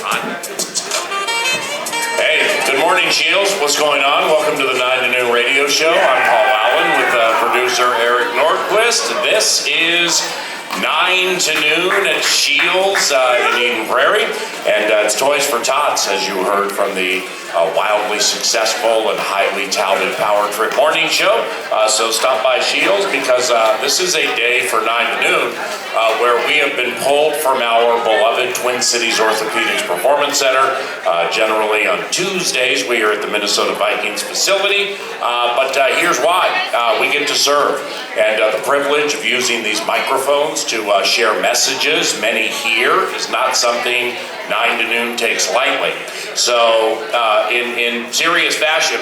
Hey, good morning, SHEELS. What's going on? Welcome to the 9 to Noon radio show. I'm Paul Allen with producer Eric Nordquist. This is 9 to Noon at SHEELS in Prairie. And it's Toys for Tots, as you heard from the wildly successful and highly touted Power Trip morning show. So stop by SHEELS because this is a day for 9 to Noon where we have been pulled from our beloved Twin Cities Orthopedics Performance Center. Generally on Tuesdays, we are at the Minnesota Vikings facility. But here's why. We get to serve. And the privilege of using these microphones to share messages, many here, is not something 9 to Noon takes lightly. So in serious fashion,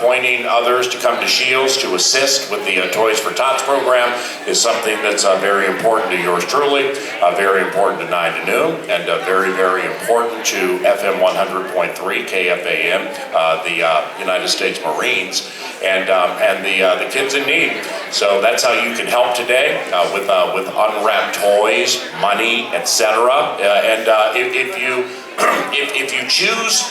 pointing others to come to SHEELS to assist with the Toys for Tots program is something that's very important to yours truly, very important to 9 to Noon, and very, very important to FM 100.3 KFAN, the United States Marines, and the kids in need. So that's how you can help today with unwrapped toys, money, etc. And if you choose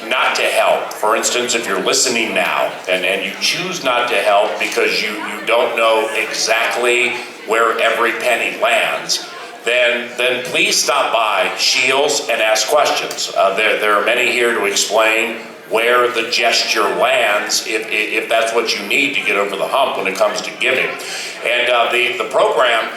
not to help, for instance, if you're listening now and you choose not to help because you don't know exactly where every penny lands, then please stop by SHEELS and ask questions. There are many here to explain where the gesture lands if that's what you need to get over the hump when it comes to giving. And the program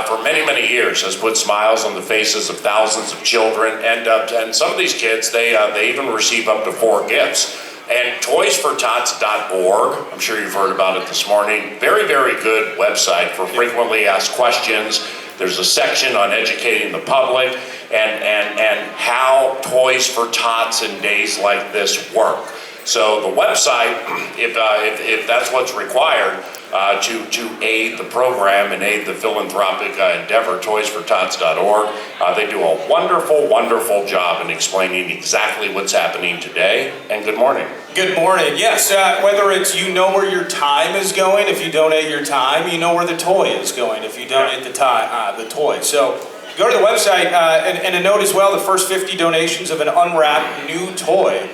for many, many years has put smiles on the faces of thousands of children, and some of these kids, they even receive up to 4 gifts. And toysfortots.org, I'm sure you've heard about it this morning, very, very good website for frequently asked questions. There's a section on educating the public and how Toys for Tots in days like this work. So the website, if that's what's required to aid the program and aid the philanthropic endeavor, toysfortots.org, they do a wonderful, wonderful job in explaining exactly what's happening today. And good morning. Good morning. Yes, whether it's you know where your time is going, if you donate your time, you know where the toy is going if you donate the toy. So go to the website and a note as well, the first 50 donations of an unwrapped new toy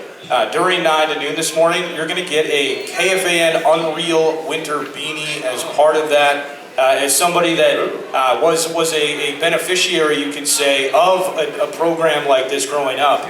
during 9 to Noon this morning, you're going to get a KFAN Unreal Winter Beanie as part of that. As somebody that was a beneficiary, you could say, of a program like this growing up,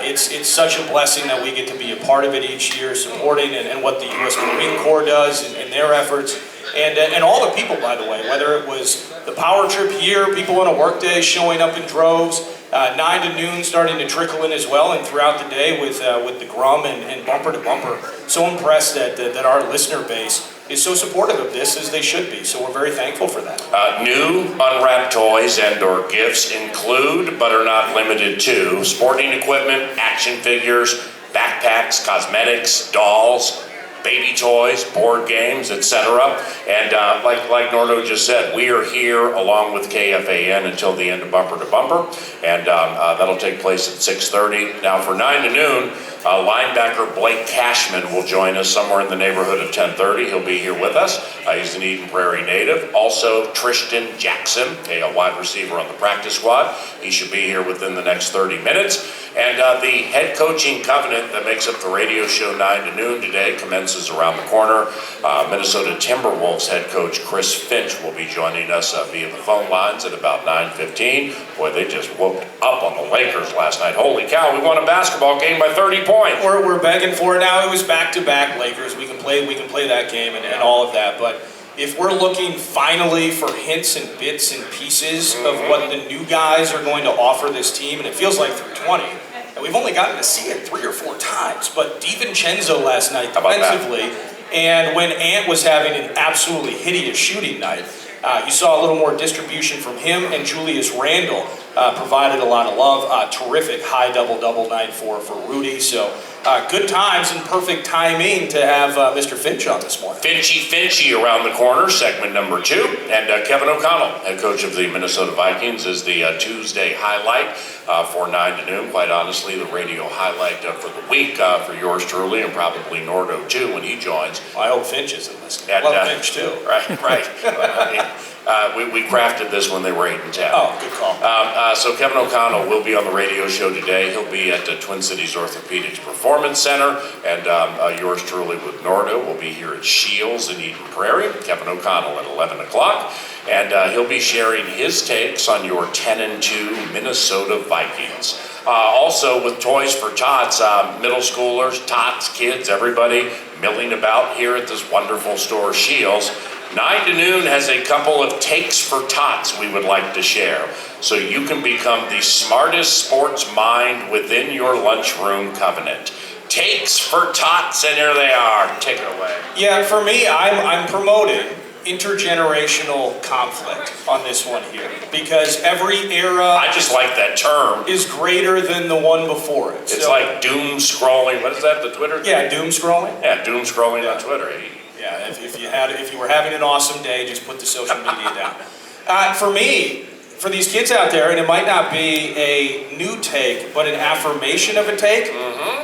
it's such a blessing that we get to be a part of it each year, supporting and what the U.S. Marine Corps does and their efforts. And all the people, by the way, whether it was the Power Trip here, people on a work day showing up in droves, 9 to Noon starting to trickle in as well, and throughout the day with the Grum and Bumper to Bumper. So impressed that our listener base is so supportive of this as they should be. So we're very thankful for that. New unwrapped toys and or gifts include, but are not limited to, sporting equipment, action figures, backpacks, cosmetics, dolls, baby toys, board games, etc. And like Nordo just said, we are here along with KFAN until the end of Bumper to Bumper, and that'll take place at 6:30. Now for 9 to Noon, linebacker Blake Cashman will join us somewhere in the neighborhood of 10:30. He'll be here with us. He's an Eden Prairie native. Also Triston Jackson, a wide receiver on the practice squad. He should be here within the next 30 minutes. And the head coaching covenant that makes up the radio show 9 to Noon today commences around the corner. Minnesota Timberwolves head coach Chris Finch will be joining us via the phone lines at about 9:15. Boy, they just whooped up on the Lakers last night. Holy cow, we won a basketball game by 30 points. We're begging for it now. It was back-to-back Lakers. We can play that game and all of that. But if we're looking finally for hints and bits and pieces of what the new guys are going to offer this team, and it feels like through 20, and we've only gotten to see it 3 or 4 times, but DiVincenzo last night defensively, and when Ant was having an absolutely hideous shooting night, you saw a little more distribution from him, and Julius Randle provided a lot of love. Terrific high double-double night for Rudy. So good times and perfect timing to have Mr. Finch on this morning. Finchy around the corner, segment number 2. And Kevin O'Connell, head coach of the Minnesota Vikings, is the Tuesday highlight for 9 to Noon. Quite honestly, the radio highlight for the week for yours truly, and probably Nordo too when he joins. Well, I hope Finch is in this game. I love Finch too. Right. I mean, We crafted this when they were 8 and 10. Oh, good call. So Kevin O'Connell will be on the radio show today. He'll be at the Twin Cities Orthopedics Performance Center, and yours truly with Nordo will be here at SHEELS in Eden Prairie. Kevin O'Connell at 11 o'clock, and he'll be sharing his takes on your 10-2 Minnesota Vikings. Also with Toys for Tots, middle schoolers, tots, kids, everybody milling about here at this wonderful store, SHEELS. 9 to noon has a couple of takes for tots we would like to share, so you can become the smartest sports mind within your lunchroom covenant. Takes for tots, and here they are. Take it away. Yeah, for me, I'm promoting intergenerational conflict on this one here, because every era I just like that term. is greater than the one before it. It's like doom scrolling. What is that, the Twitter? Yeah, doom scrolling. Yeah, doom scrolling on Twitter. Yeah, if you were having an awesome day, just put the social media down. For me, for these kids out there, and it might not be a new take, but an affirmation of a take,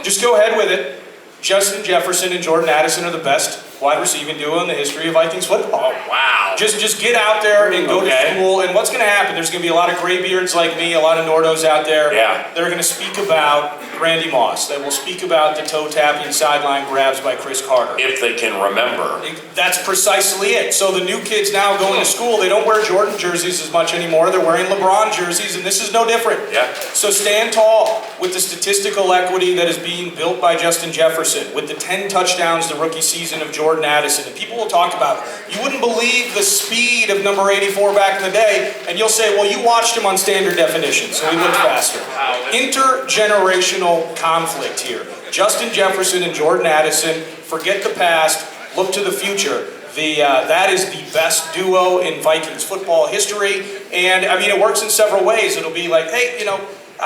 just go ahead with it. Justin Jefferson and Jordan Addison are the best wide receiving duo in the history of Vikings football. Oh, wow. Just get out there and go to school. And what's going to happen? There's going to be a lot of graybeards like me, a lot of Nordos out there. Yeah. They're going to speak about Randy Moss. They will speak about the toe-tapping sideline grabs by Chris Carter. If they can remember. That's precisely it. So the new kids now going to school, they don't wear Jordan jerseys as much anymore. They're wearing LeBron jerseys, and this is no different. Yeah. So stand tall with the statistical equity that is being built by Justin Jefferson, with the 10 touchdowns the rookie season of Jordan Addison. And people will talk about, you wouldn't believe the speed of number 84 back in the day, and you'll say, well, you watched him on standard definition, so he looked faster. Intergenerational conflict here. Justin Jefferson and Jordan Addison, forget the past, look to the future. That is the best duo in Vikings football history, and I mean, it works in several ways. It'll be like, hey, you know,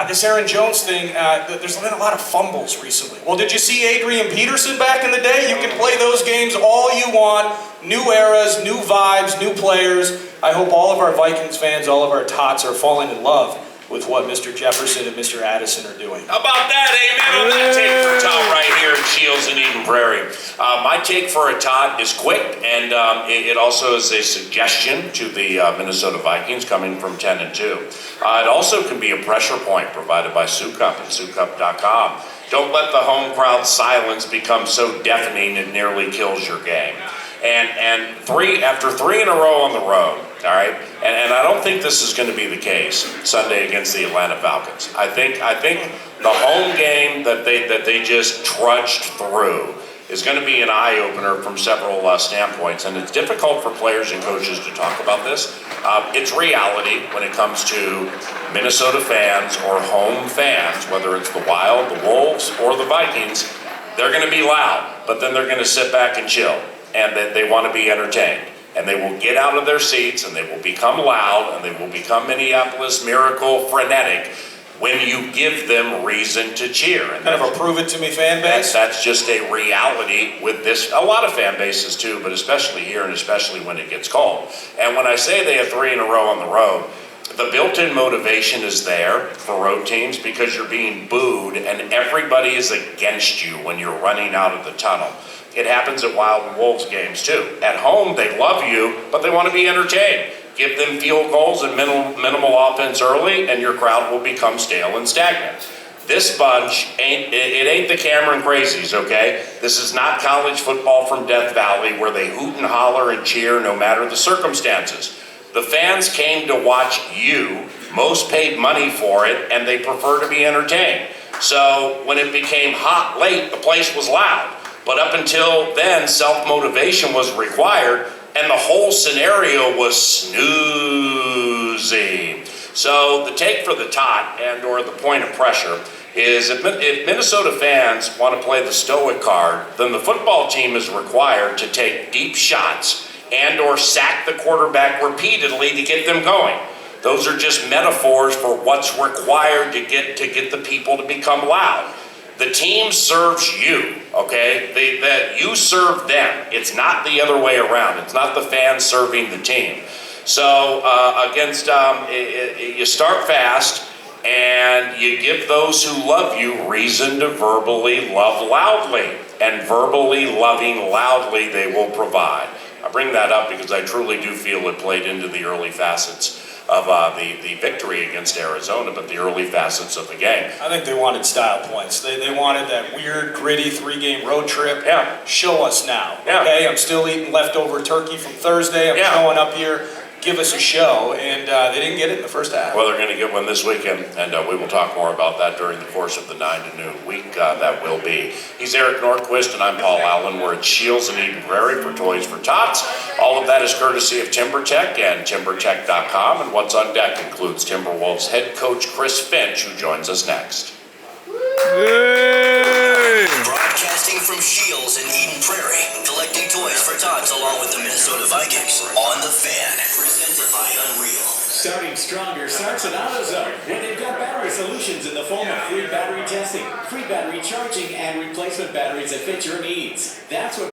this Aaron Jones thing, there's been a lot of fumbles recently. Well, did you see Adrian Peterson back in the day? You can play those games all you want. New eras, new vibes, new players. I hope all of our Vikings fans, all of our tots are falling in love with what Mr. Jefferson and Mr. Addison are doing. How about that? Amen on that take for a tot right here at SHEELS in Eden Prairie. My take for a tot is quick, and it also is a suggestion to the Minnesota Vikings coming from 10-2. It also can be a pressure point provided by Sukup at sukup.com. Don't let the home crowd silence become so deafening it nearly kills your game. And after three in a row on the road, all right, and I don't think this is going to be the case Sunday against the Atlanta Falcons. I think the home game that they just trudged through is going to be an eye-opener from several standpoints, and it's difficult for players and coaches to talk about this. It's reality when it comes to Minnesota fans or home fans, whether it's the Wild, the Wolves, or the Vikings. They're going to be loud, but then they're going to sit back and chill, and they want to be entertained. And they will get out of their seats, and they will become loud, and they will become Minneapolis Miracle frenetic when you give them reason to cheer. And kind of a prove-it-to-me fan base? That's just a reality with this. A lot of fan bases too, but especially here, and especially when it gets cold. And when I say they have 3 in a row on the road, the built-in motivation is there for road teams because you're being booed, and everybody is against you when you're running out of the tunnel. It happens at Wild and Wolves games too. At home, they love you, but they want to be entertained. Give them field goals and minimal offense early, and your crowd will become stale and stagnant. This bunch ain't the Cameron Crazies, okay? This is not college football from Death Valley where they hoot and holler and cheer no matter the circumstances. The fans came to watch you, most paid money for it, and they prefer to be entertained. So when it became hot late, the place was loud. But up until then, self-motivation was required, and the whole scenario was snoozy. So the take for the tot or the point of pressure is if Minnesota fans want to play the stoic card, then the football team is required to take deep shots and or sack the quarterback repeatedly to get them going. Those are just metaphors for what's required to get the people to become loud. The team serves you, okay? That you serve them. It's not the other way around. It's not the fans serving the team. So you start fast, and you give those who love you reason to verbally love loudly. And verbally loving loudly they will provide. I bring that up because I truly do feel it played into the early facets of the victory against Arizona, but the early facets of the game. I think they wanted style points. They wanted that weird, gritty 3-game road trip. Yeah. Show us now. Yeah. Okay, I'm still eating leftover turkey from Thursday. I'm showing up here. Give us a show, and they didn't get it in the first half. Well, they're going to get one this weekend, and we will talk more about that during the course of the 9 to noon week. That will be. He's Eric Nordquist, and I'm Paul Allen. We're at SHEELS in Eden Prairie for Toys for Tots. All of that is courtesy of TimberTech and TimberTech.com, and what's on deck includes Timberwolves head coach Chris Finch, who joins us next. Yay! Broadcasting from SHEELS in Eden Prairie, collecting toys for tots along with the Minnesota Vikings on the Fan, presented by Unreal. Starting stronger starts at AutoZone, where they've got battery solutions in the form of free battery testing, free battery charging, and replacement batteries that fit your needs. That's what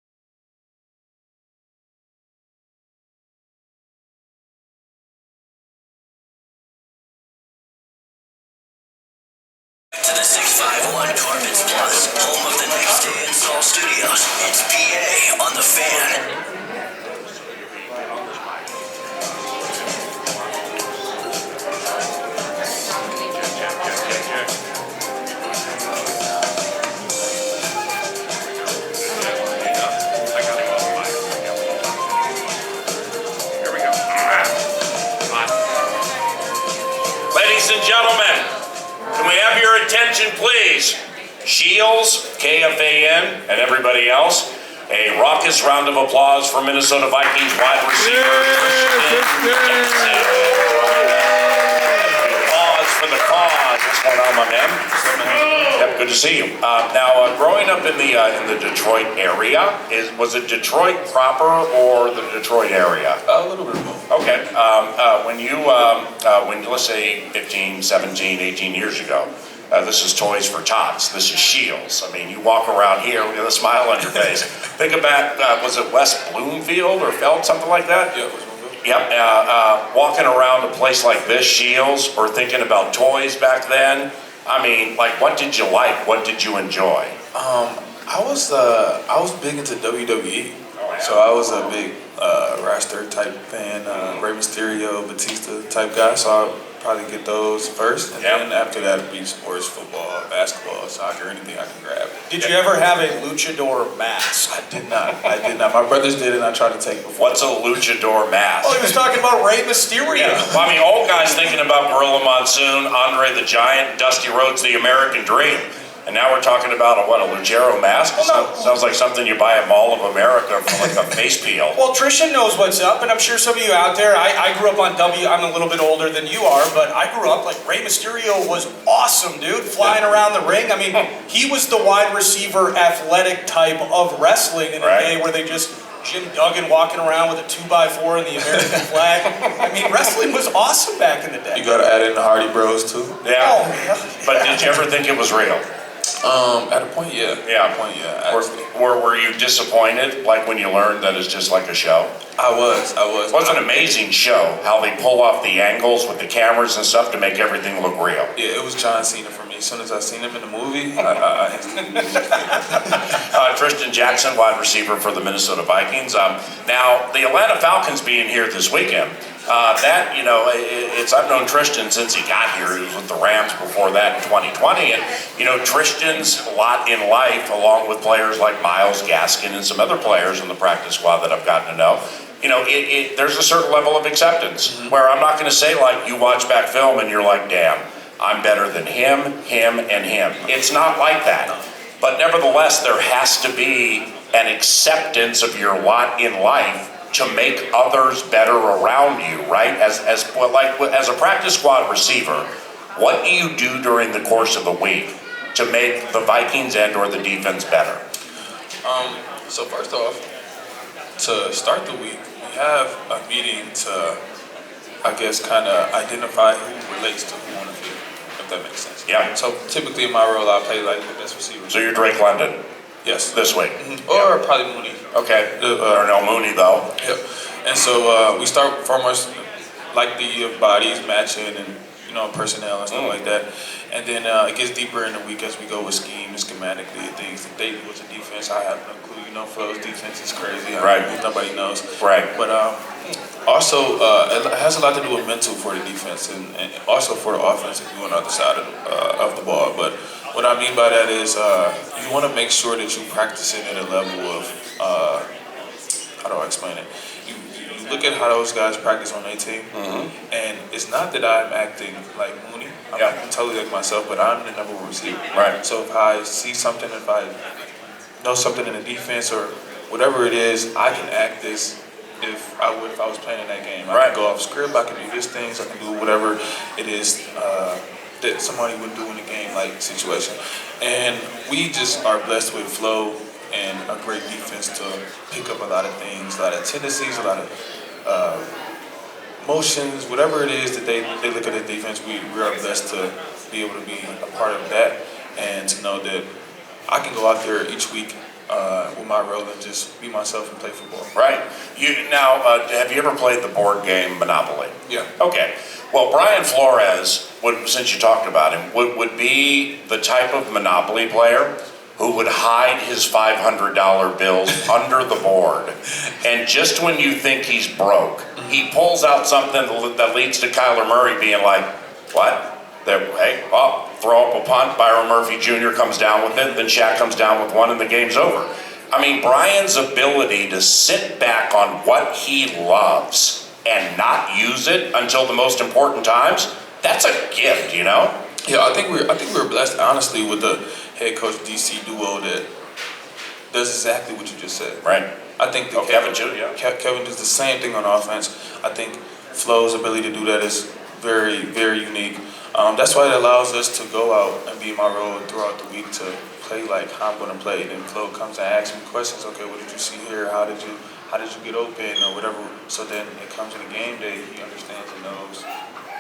to the 651 Carpets Plus, home of the Next Day Install Studios. It's PA on the Fan. Ladies and gentlemen, can we have your attention, please? SHEELS, KFAN, and everybody else. A raucous round of applause for Minnesota Vikings wide receiver Triston. Applause for the cause. What's going on, my man? Yep, good to see you. Now, growing up in the Detroit area, was it Detroit proper or the Detroit area? A little bit of both. Okay. When let's say 15, 17, 18 years ago, this is Toys for Tots. This is SHEELS. I mean, you walk around here with a smile on your face. Think about, was it West Bloomfield or Feld, something like that? Yeah, it was Bloomfield. Yep. Walking around a place like this, SHEELS, or thinking about toys back then. I mean, like, what did you like? What did you enjoy? I was big into WWE. Oh, yeah. So I was a big Raster type fan, Rey Mysterio, Batista type guy. So I'll probably get those first, and then after that it'd be sports, football, basketball, soccer, anything I can grab. Did you ever have a luchador mask? I did not. My brothers did, and I tried to take before. What's a luchador mask? Oh, he was talking about Rey Mysterio. Yeah. Well, I mean, old guys thinking about Gorilla Monsoon, Andre the Giant, Dusty Rhodes, the American Dream. And now we're talking about a Lucero mask? Well, no. Sounds like something you buy at Mall of America for like a face peel. Well, Triston knows what's up, and I'm sure some of you out there, I grew up on I'm a little bit older than you are, but I grew up like Rey Mysterio was awesome, dude, flying around the ring. I mean, he was the wide receiver athletic type of wrestling in the day where they just Jim Duggan walking around with a 2x4 and the American flag. I mean, wrestling was awesome back in the day. You gotta add in the Hardy Bros too. Yeah. Oh, yeah. But did you ever think it was real? At a point, yeah. Yeah. At a point, yeah. Were you disappointed, like when you learned that it's just like a show? I was. It was an amazing show, how they pull off the angles with the cameras and stuff to make everything look real. Yeah, it was John Cena for me. As soon as I seen him in the movie, Triston Jackson, wide receiver for the Minnesota Vikings. Now, the Atlanta Falcons being here this weekend, I've known Triston since he got here. He was with the Rams before that in 2020. And, Triston's lot in life, along with players like Miles Gaskin and some other players in the practice squad that I've gotten to know, there's a certain level of acceptance where I'm not going to say, like, you watch back film and you're like, damn, I'm better than him, and him. It's not like that. But nevertheless, there has to be an acceptance of your lot in life to make others better around you, right? As a practice squad receiver, what do you do during the course of a week to make the Vikings and or the defense better? So first off, to start the week, we have a meeting to, I guess, kind of identify who relates to who on the field, if that makes sense. Yeah. So typically in my role, I play like the best receiver. So you're Drake London? Yes. This week? Or probably Mooney. Okay. Or no Mooney, though. Yep. And so we start foremost like the bodies matching and, personnel and stuff like that. And then it gets deeper in the week as we go with scheme and schematically and things that they do with the defense. I have no clue. Flo's defense is crazy. Right. Nobody knows. Right. But also, it has a lot to do with mental for the defense and also for the offense if you're on the other side of the ball. But what I mean by that is you want to make sure that you practice it at a level of, how do I explain it? You look at how those guys practice on their team, and it's not that I'm acting like Mooney. I'm totally like myself, but I'm the number one receiver. Right. So if I see something, if I know something in the defense or whatever it is, I can act this if I was playing in that game. I can go off script, I can do these things, I can do whatever it is that somebody would do in a game like situation. And we just are blessed with flow and a great defense to pick up a lot of things, a lot of tendencies, a lot of motions, whatever it is that they look at the defense, we are blessed to be able to be a part of that and to know that I can go out there each week with my role and just be myself and play football. Right. Have you ever played the board game Monopoly? Yeah. Okay. Well, Brian Flores, since you talked about him, would be the type of Monopoly player who would hide his $500 bills under the board. And just when you think he's broke, he pulls out something that leads to Kyler Murray being like, what? Hey, well, throw up a punt. Byron Murphy Jr. comes down with it, then Shaq comes down with one, and the game's over. I mean, Brian's ability to sit back on what he loves and not use it until the most important times, that's a gift, Yeah, I think we're blessed, honestly, with the head coach DC duo that does exactly what you just said. Right. I think that Kevin too, yeah. Kevin does the same thing on offense. I think Flo's ability to do that is very, very unique. That's why it allows us to go out and be in my role throughout the week to play like how I'm going to play. Then Flo comes and asks me questions. Okay, what did you see here? How did you get open or whatever? So then it comes in the game day. He understands and knows,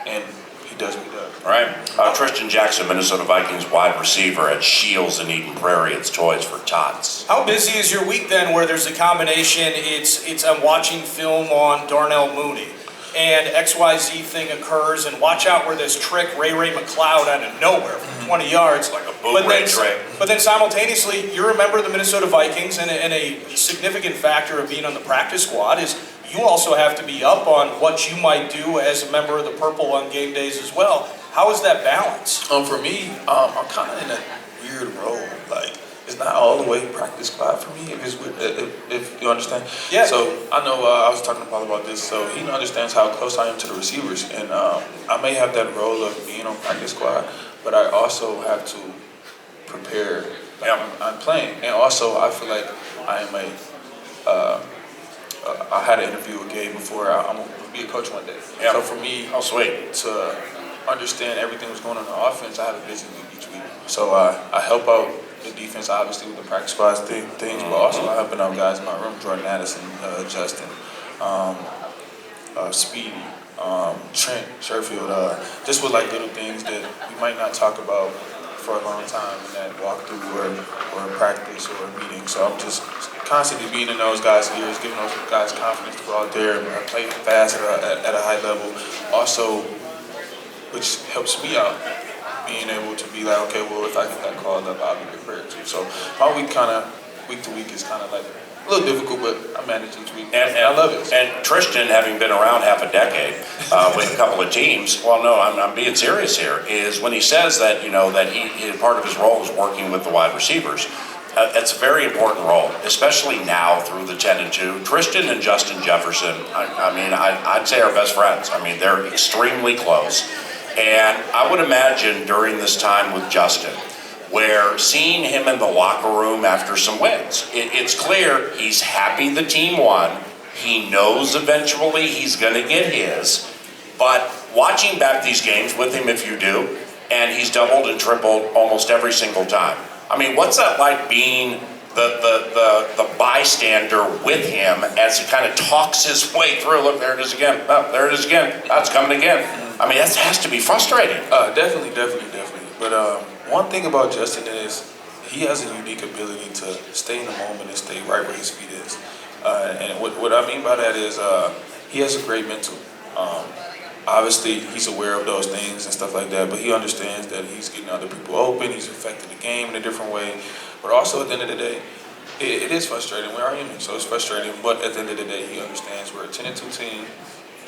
and he does what he does. All right. Triston Jackson, Minnesota Vikings wide receiver at SHEELS in Eden Prairie. It's Toys for Tots. How busy is your week then where there's a combination, it's I'm watching film on Darnell Mooney and XYZ thing occurs and watch out where this trick Ray McLeod out of nowhere from 20 yards. Like a boom ray trick. But then simultaneously, you're a member of the Minnesota Vikings and a significant factor of being on the practice squad is you also have to be up on what you might do as a member of the Purple on game days as well. How is that balance? For me, I'm kind of in a weird role. Like, it's not all the way practice squad for me, if you understand. Yeah. So I know I was talking to Paul about this, so he understands how close I am to the receivers. And I may have that role of being on practice squad, but I also have to prepare. I'm playing. And also, I feel like I am I had an interview with Gabe before. I'm going to be a coach one day. Yeah. So for me, to understand everything that's going on in the offense, I have a busy week each week. So I help out the defense, obviously, with the practice squad things, but also I'm helping out guys in my room, Jordan Addison, Justin, Speedy, Trent, Sherfield, just with like little things that we might not talk about for a long time in that walkthrough or practice or a meeting. So I'm just constantly being in those guys' ears, giving those guys confidence to go out there and play fast at a high level. Also, which helps me out, being able to be like, okay, well, if I get that called up, I'll be prepared too. So my week to week is kind of like a little difficult, but I manage each week, and I love it. And Triston, having been around half a decade with a couple of teams, well, no, I'm being serious here, is when he says that, that he part of his role is working with the wide receivers. That's a very important role, especially now through the 10 and 2. Triston and Justin Jefferson, I'd say are best friends. I mean, they're extremely close. And I would imagine during this time with Justin, where seeing him in the locker room after some wins, it's clear he's happy the team won. He knows eventually he's going to get his. But watching back these games with him, if you do, and he's doubled and tripled almost every single time. I mean, what's that like being the bystander with him as he kind of talks his way through? Look, there it is again. Oh, there it is again. That's coming again. I mean, that has to be frustrating. Definitely. But one thing about Justin is he has a unique ability to stay in the moment and stay right where his feet is. And what I mean by that is he has a great mental. obviously he's aware of those things and stuff like that, but he understands that he's getting other people open, he's affecting the game in a different way. But also at the end of the day, it is frustrating. We are human, so it's frustrating. But at the end of the day, he understands we're a 10-2 team.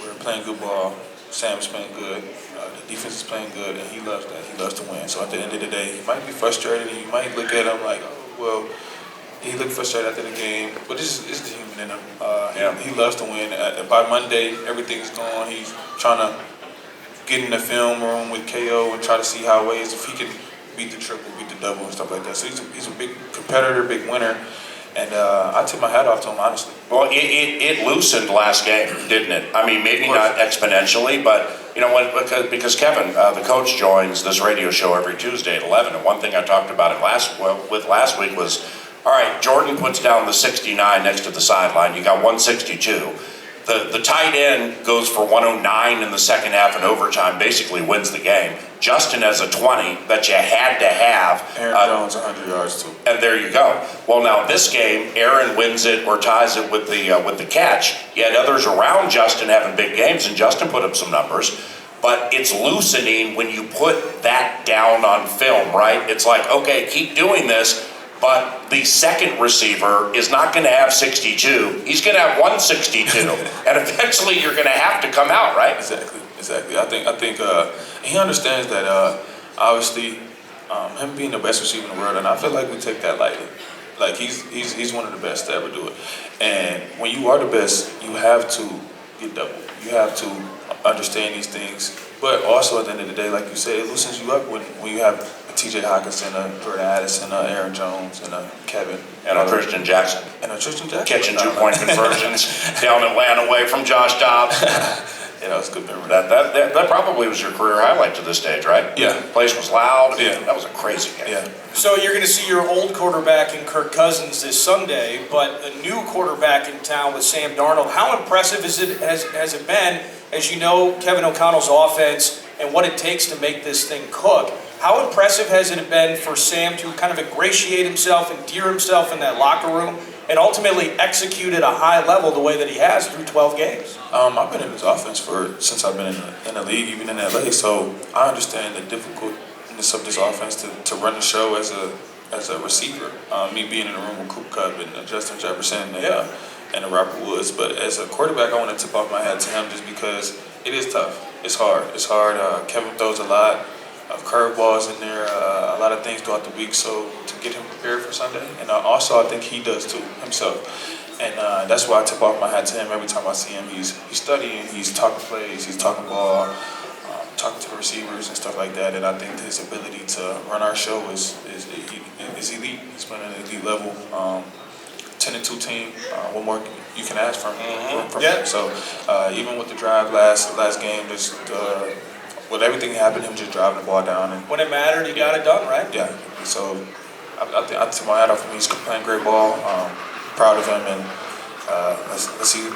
We're playing good ball. Sam's playing good. The defense is playing good, and he loves that. He loves to win. So at the end of the day, he might be frustrated, and you might look at him like, oh, well, he looked frustrated after the game. But it's the human in him. He loves to win. By Monday, everything's gone. He's trying to get in the film room with KO and try to see how ways if he can beat the triple, beat the double, and stuff like that. So he's a big competitor, big winner. And I took my hat off to him, honestly. Well, it loosened last game, didn't it? I mean, maybe not exponentially, but, you know, because Kevin, the coach, joins this radio show every Tuesday at 11, and one thing I talked about it last week was, all right, Jordan puts down the 69 next to the sideline. You got 162. The tight end goes for 109 in the second half and overtime, basically wins the game. Justin has a 20 that you had to have. Aaron Jones 100 yards too. And there you go. Well, now this game, Aaron wins it or ties it with the catch. You had others around Justin having big games, and Justin put up some numbers. But it's loosening when you put that down on film, right? It's like, okay, keep doing this. But the second receiver is not going to have 62. He's going to have 162, and eventually you're going to have to come out, right? Exactly. I think he understands that. Obviously, him being the best receiver in the world, and I feel like we take that lightly. Like he's one of the best to ever do it. And when you are the best, you have to get double. You have to understand these things. But also at the end of the day, like you said, it loosens you up when you have T.J. Hawkinson, Jordan Addison, Aaron Jones, and Kevin. And Triston Jackson. Catching 2-point conversions down Atlanta away from Josh Dobbs. Yeah, that was a good memory. That probably was your career highlight to this stage, right? Yeah. The place was loud. Yeah. That was a crazy game. Yeah. So you're going to see your old quarterback in Kirk Cousins this Sunday, but a new quarterback in town with Sam Darnold. How impressive has it been, as you know, Kevin O'Connell's offense and what it takes to make this thing cook? How impressive has it been for Sam to kind of ingratiate himself, endear himself in that locker room, and ultimately execute at a high level the way that he has through 12 games? I've been in this offense since I've been in the league, even in LA. So I understand the difficultness of this offense to run the show as a receiver. Me being in the room with Coop Cup and Justin Jefferson and Robert Woods. But as a quarterback, I want to tip off my hat to him just because it is tough. It's hard. Kevin throws a lot of curveballs in there, a lot of things throughout the week, so to get him prepared for Sunday. And also I think he does too, himself. And that's why I tip off my hat to him every time I see him. He's studying, he's talking plays, he's talking ball, talking to the receivers and stuff like that. And I think his ability to run our show is elite. He's playing at an elite level. 10-2 team, what more you can ask from him. So even with the drive last game, just with everything that happened, him just driving the ball down. And when it mattered, he got it done, right? Yeah. So I tip my hat off him. He's playing great ball. Proud of him, and let's see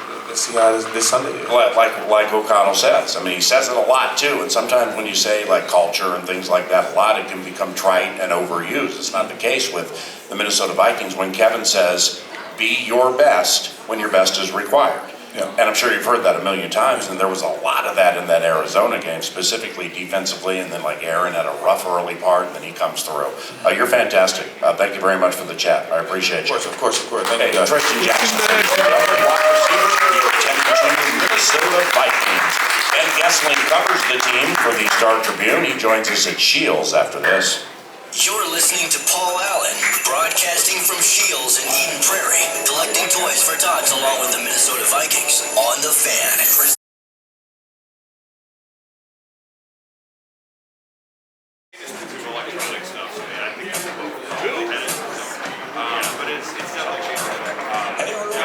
how this Sunday is. Like O'Connell says. I mean, he says it a lot too. And sometimes when you say like culture and things like that, a lot it can become trite and overused. It's not the case with the Minnesota Vikings when Kevin says, "Be your best when your best is required." Yeah. And I'm sure you've heard that a million times, and there was a lot of that in that Arizona game, specifically defensively, and then like Aaron had a rough early part, and then he comes through. You're fantastic. Thank you very much for the chat. I appreciate you. Of course. Thank you, guys. Triston Jackson, wide receiver for your 10-2 Minnesota Vikings. And Goessling covers the team for the Star Tribune. He joins us at SHEELS after this. You're listening to Paul Allen, broadcasting from SHEELS in Eden Prairie, collecting toys for tots along with the Minnesota Vikings on the Fan.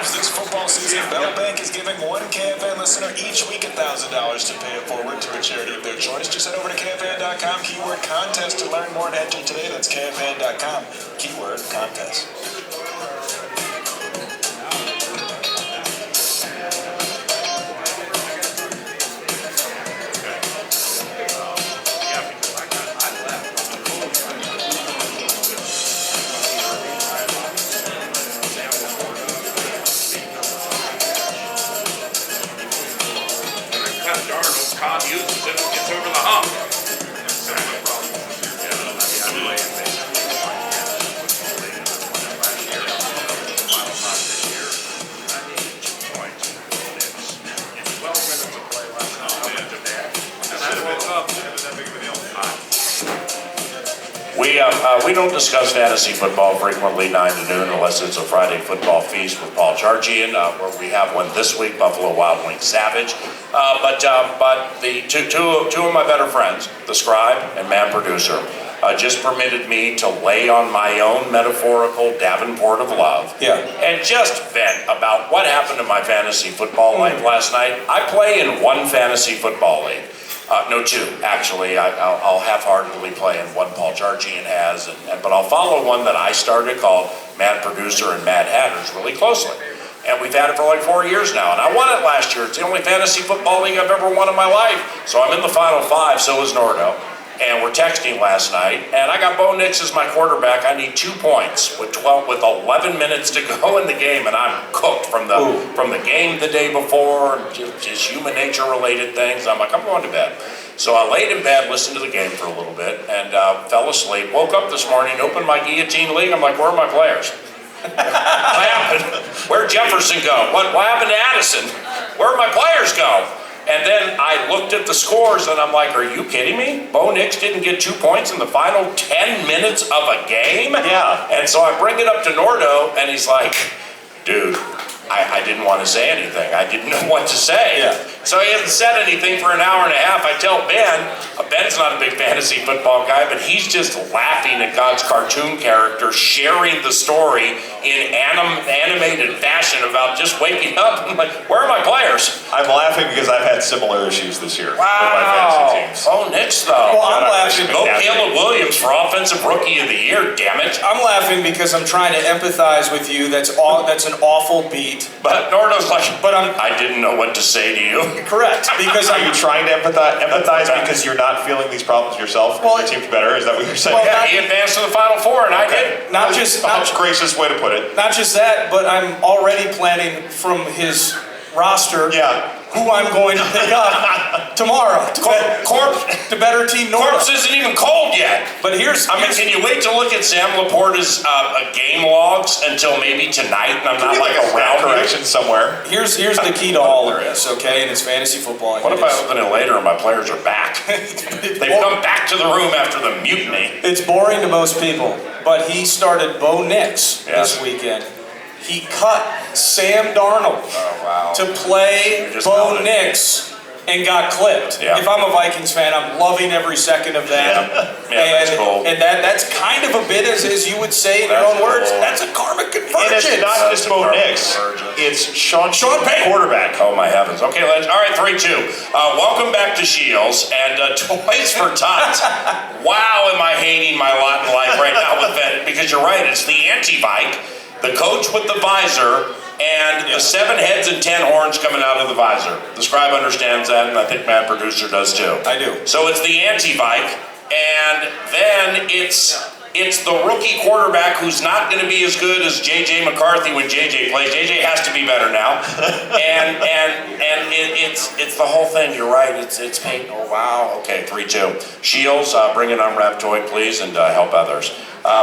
This football season, Bell Bank is giving one KFAN listener each week $1,000 to pay it forward to a charity of their choice. Just head over to KFAN.com, keyword contest to learn more and enter today. That's KFAN.com, keyword contest. We don't discuss fantasy football frequently 9 to noon unless it's a Friday football feast with Paul Chargian, where we have one this week, Buffalo Wild Wings Savage. But the two of my better friends, the scribe and man producer, just permitted me to lay on my own metaphorical Davenport of love and just vent about what happened to my fantasy football life last night. I play in one fantasy football league. No, two, actually. I'll half-heartedly play in one Paul Chargian has, but I'll follow one that I started called Mad Producer and Mad Hatters really closely. And we've had it for like 4 years now, and I won it last year. It's the only fantasy football league I've ever won in my life. So I'm in the Final Five, so is Nordo. And we're texting last night, and I got Bo Nix as my quarterback. I need 2 points with 11 minutes to go in the game, and I'm cooked from the game the day before, just human nature related things. I'm like, I'm going to bed. So I laid in bed, listened to the game for a little bit, and fell asleep. Woke up this morning, opened my guillotine league. I'm like, where are my players? What happened? Where'd Jefferson go? What happened to Addison? Where'd my players go? And then I looked at the scores and I'm like, are you kidding me? Bo Nix didn't get 2 points in the final 10 minutes of a game? Yeah. And so I bring it up to Nordo and he's like, dude, I didn't want to say anything. I didn't know what to say. Yeah. So he hasn't said anything for an hour and a half. I tell Ben's not a big fantasy football guy, but he's just laughing at God's cartoon character, sharing the story in animated fashion about just waking up. I'm like, where are my players? I'm laughing because I've had similar issues this year with my Wow. fantasy teams. Oh, Nix though. Well, I'm laughing. Go Caleb Williams for Offensive Rookie of the Year, damn it. I'm laughing because I'm trying to empathize with you. That's an awful beat. But Nordo's like, But I didn't know what to say to you. correct, because Are you trying to empathize because you're not feeling these problems yourself? Well, your team's better. Is that what you're saying? well, Yeah, he advanced to the Final Four, and I did. not just Gracious way to put it. not just that, but I'm already planning from his roster Yeah. who I'm going to pick up tomorrow to better team North. Corpse isn't even cold yet. But here's Can you wait to look at Sam Laporta's game logs until maybe tonight? And I'm not like around correction somewhere. here's the key to all of this, okay? And it's fantasy football. What if I open it later and my players are back? They've come back to the room after the mutiny. It's boring to most people, but he started Bo Nix Yes. this weekend. He cut Sam Darnold to play Just Bo counted. Nix and got clipped. Yeah. If I'm a Vikings fan, I'm loving every second of that. Yeah, that's cool. And that's kind of a bit, as you would say in your That's own words, cool. that's a karmic And convergence. it's not just Bo Nix. Convergence. It's Sean Payton. quarterback. Oh my heavens. Okay, all right, 3-2. Welcome back to SHEELS and Toys for Tots. Wow, am I hating my lot in life right now with that? Because you're right, it's the anti-Vike, the coach with the visor, and the 7 heads and 10 horns coming out of the visor. The scribe understands that, and I think Matt Producer does too. I do. So it's the anti-Vike, and then it's the rookie quarterback who's not going to be as good as J.J. McCarthy when J.J. plays. J.J. has to be better now, and it's the whole thing. You're right. It's pain. Oh wow. Okay, 3-2. SHEELS, bring an unwrapped toy, please, and help others.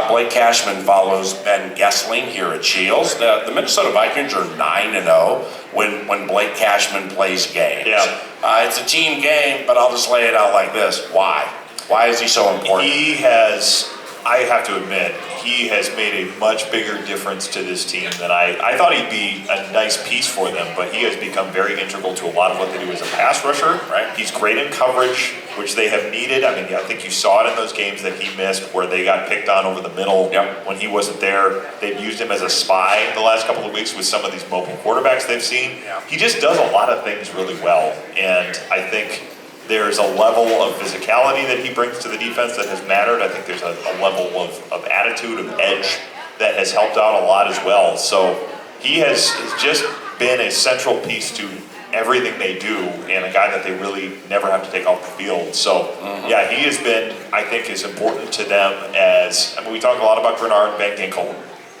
Blake Cashman follows Ben Goessling here at SHEELS. The Minnesota Vikings are 9-0 when Blake Cashman plays games. Yeah. It's a team game, but I'll just lay it out like this. Why? Why is he so important? He has, I have to admit, he has made a much bigger difference to this team than I thought he'd be a nice piece for them, but he has become very integral to a lot of what they do as a pass rusher. Right. He's great in coverage, which they have needed. I mean, I think you saw it in those games that he missed where they got picked on over the middle when he wasn't there. They've used him as a spy the last couple of weeks with some of these mobile quarterbacks they've seen. Yeah. He just does a lot of things really well, and I think there's a level of physicality that he brings to the defense that has mattered. I think there's a level of attitude, of edge that has helped out a lot as well. So he has just been a central piece to everything they do and a guy that they really never have to take off the field. So yeah, he has been, I think, as important to them as, I mean, we talk a lot about Grenard and Van Ginkel,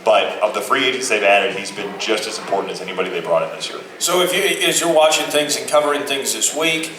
but of the free agents they've added, he's been just as important as anybody they brought in this year. So as you're watching things and covering things this week,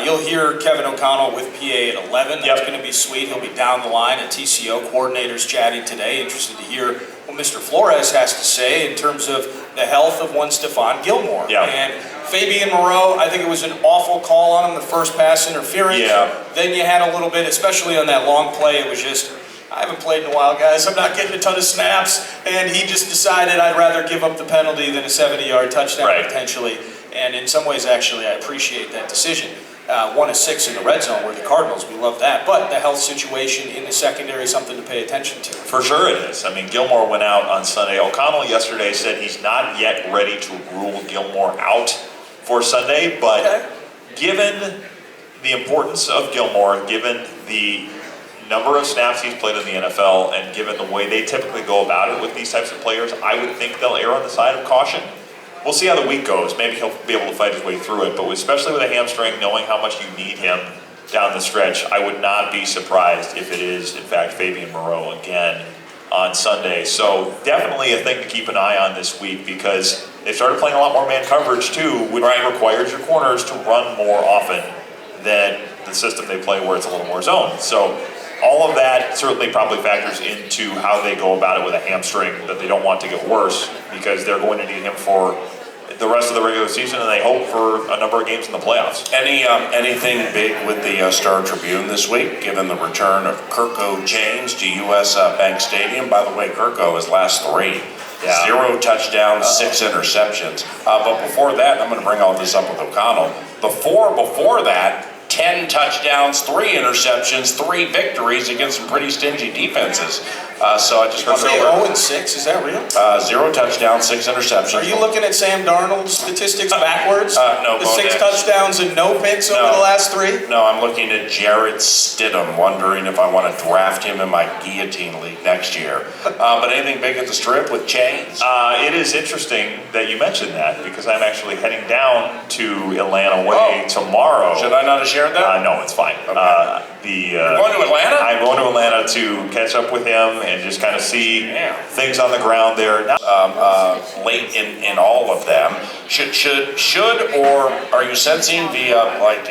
you'll hear Kevin O'Connell with PA at 11. That's going to be sweet. He'll be down the line at TCO. Coordinators chatting today. Interested to hear what Mr. Flores has to say in terms of the health of one Stephon Gilmore. Yeah. And Fabian Moreau, I think it was an awful call on him, the first pass interference. Yeah. Then you had a little bit, especially on that long play, it was just, I haven't played in a while, guys. I'm not getting a ton of snaps. And he just decided I'd rather give up the penalty than a 70-yard touchdown potentially. And in some ways, actually, I appreciate that decision. 1 of 6 in the red zone were the Cardinals. We love that. But the health situation in the secondary is something to pay attention to. For sure it is. I mean, Gilmore went out on Sunday. O'Connell yesterday said he's not yet ready to rule Gilmore out for Sunday, but given the importance of Gilmore, given the number of snaps he's played in the NFL, and given the way they typically go about it with these types of players, I would think they'll err on the side of caution. We'll see how the week goes. Maybe he'll be able to fight his way through it, but especially with a hamstring, knowing how much you need him down the stretch, I would not be surprised if it is, in fact, Fabian Moreau again on Sunday. So definitely a thing to keep an eye on this week, because they started playing a lot more man coverage too, which requires your corners to run more often than the system they play where it's a little more zone. So all of that certainly probably factors into how they go about it with a hamstring that they don't want to get worse, because they're going to need him for the rest of the regular season, and they hope for a number of games in the playoffs. Anything big with the Star Tribune this week, given the return of Kirko James to U.S. Bank Stadium? By the way, Kirko, his last 3. 0 touchdowns, 6 interceptions. But before that, I'm going to bring all this up with O'Connell. The 4 before that, 10 touchdowns, 3 interceptions, 3 victories against some pretty stingy defenses. So I just want to say 0-6, is that real? 0 touchdowns, 6 interceptions. Are you looking at Sam Darnold's statistics backwards? No. The 6 touchdowns and no picks over the last 3? No, I'm looking at Jarrett Stidham, wondering if I want to draft him in my guillotine league next year. But anything big at the Strip with chains? It is interesting that you mentioned that, because I'm actually heading down to Atlanta way tomorrow. Should I not have shared that? No, it's fine. Okay. You're going to Atlanta? I'm going to Atlanta to catch up with him and just kind of see things on the ground there. Late in all of them, should or are you sensing the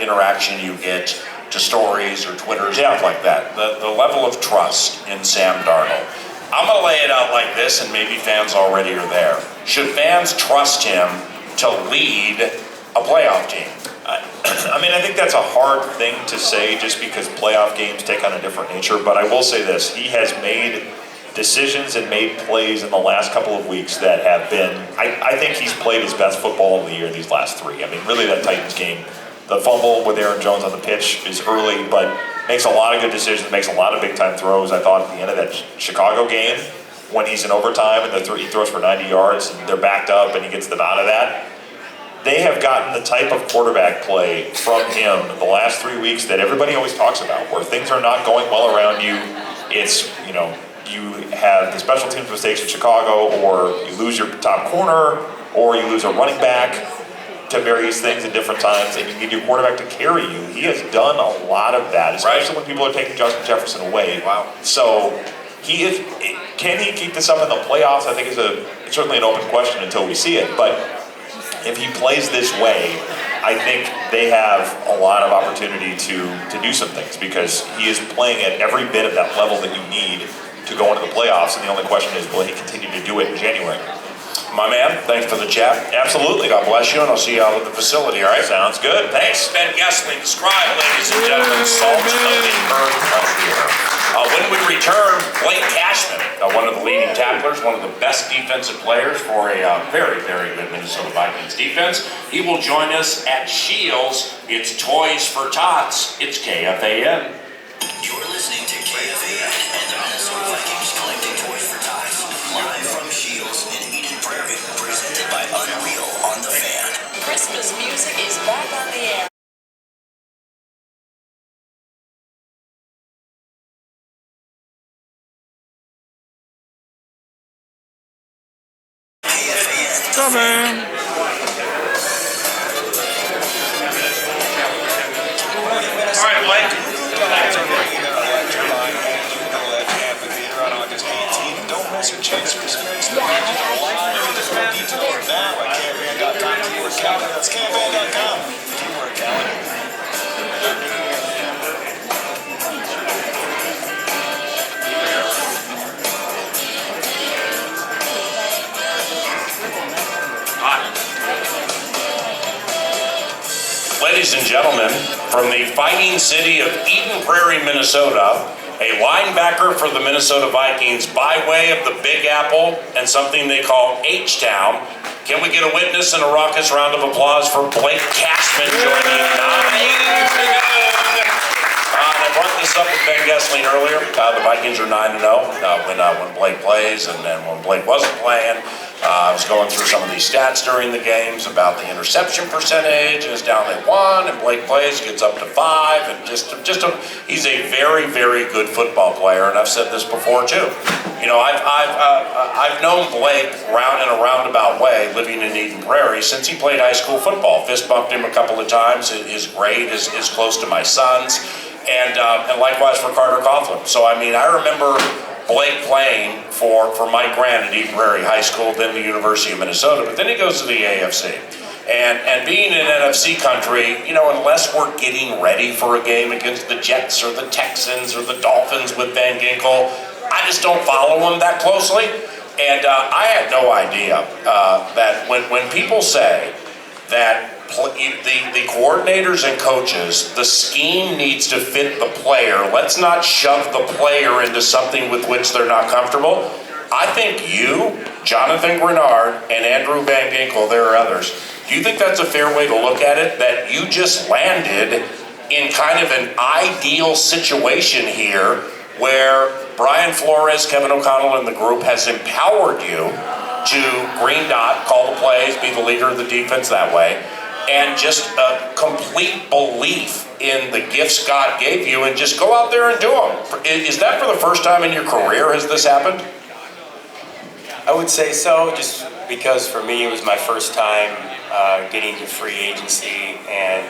interaction you get to stories or Twitter, stuff like that, the level of trust in Sam Darnold? I'm going to lay it out like this, and maybe fans already are there. Should fans trust him to lead a playoff team? I mean, I think that's a hard thing to say, just because playoff games take on a different nature. But I will say this: he has made decisions and made plays in the last couple of weeks that have been, I think he's played his best football of the year these last 3. I mean, really, that Titans game, the fumble with Aaron Jones on the pitch is early, but makes a lot of good decisions, makes a lot of big-time throws. I thought at the end of that Chicago game, when he's in overtime and he throws for 90 yards and they're backed up and he gets the nod of that. They have gotten the type of quarterback play from him the last 3 weeks that everybody always talks about, where things are not going well around you. It's, you have the special teams mistakes in Chicago, or you lose your top corner, or you lose a running back to various things at different times, and you need your quarterback to carry you. He has done a lot of that, especially when people are taking Justin Jefferson away. Wow. So can he keep this up in the playoffs? I think is certainly an open question until we see it, but if he plays this way, I think they have a lot of opportunity to do some things, because he is playing at every bit of that level that you need to go into the playoffs, and the only question is, will he continue to do it in January? My man, thanks for the chat. Absolutely. God bless you, and I'll see you out at the facility, all right? Sounds good. Thanks. Ben Goessling, describe, ladies and gentlemen, salt of the earth right here. When we return, Blake Cashman, one of the leading tacklers, one of the best defensive players for a very, very good Minnesota Vikings defense. He will join us at SHEELS. It's Toys for Tots. It's KFAN. You're listening to KFAN and the Minnesota Vikings collecting Toys for Tots. Live from SHEELS in Eden Prairie. Presented by Unreal on the Fan. Christmas music is back on the air. Coming. All right, Blake. On August 18th. Don't miss your chance to experience the magic of live details now at KFAN.com. Keyword calendar. That's KFAN.com. Keyword calendar. Ladies and gentlemen, from the fighting city of Eden Prairie, Minnesota, a linebacker for the Minnesota Vikings by way of the Big Apple and something they call H-Town. Can we get a witness and a raucous round of applause for Blake Cashman joining 9 to noon? I brought this up with Ben Goessling earlier. The Vikings are 9-0 when Blake plays, and then when Blake wasn't playing, I was going through some of these stats during the games about the interception percentage, and it's down at 1, and Blake plays, gets up to 5, and he's a very, very good football player, and I've said this before too. You know, I've known Blake in a roundabout way, living in Eden Prairie, since he played high school football. Fist bumped him a couple of times. His grade is close to my son's. And likewise for Carter Coughlin. So, I mean, I remember Blake playing for Mike Grant at Eden Prairie High School, then the University of Minnesota, but then he goes to the AFC. And being in NFC country, you know, unless we're getting ready for a game against the Jets or the Texans or the Dolphins with Van Ginkel, I just don't follow them that closely. And I had no idea that when people say that the coordinators and coaches, the scheme needs to fit the player. Let's not shove the player into something with which they're not comfortable. I think you, Jonathan Grenard, and Andrew Van Ginkel, there are others, do you think that's a fair way to look at it? That you just landed in kind of an ideal situation here where Brian Flores, Kevin O'Connell, and the group has empowered you to green dot, call the plays, be the leader of the defense that way, and just a complete belief in the gifts God gave you, and just go out there and do them. Is that for the first time in your career has this happened? I would say so, just because for me it was my first time getting to free agency and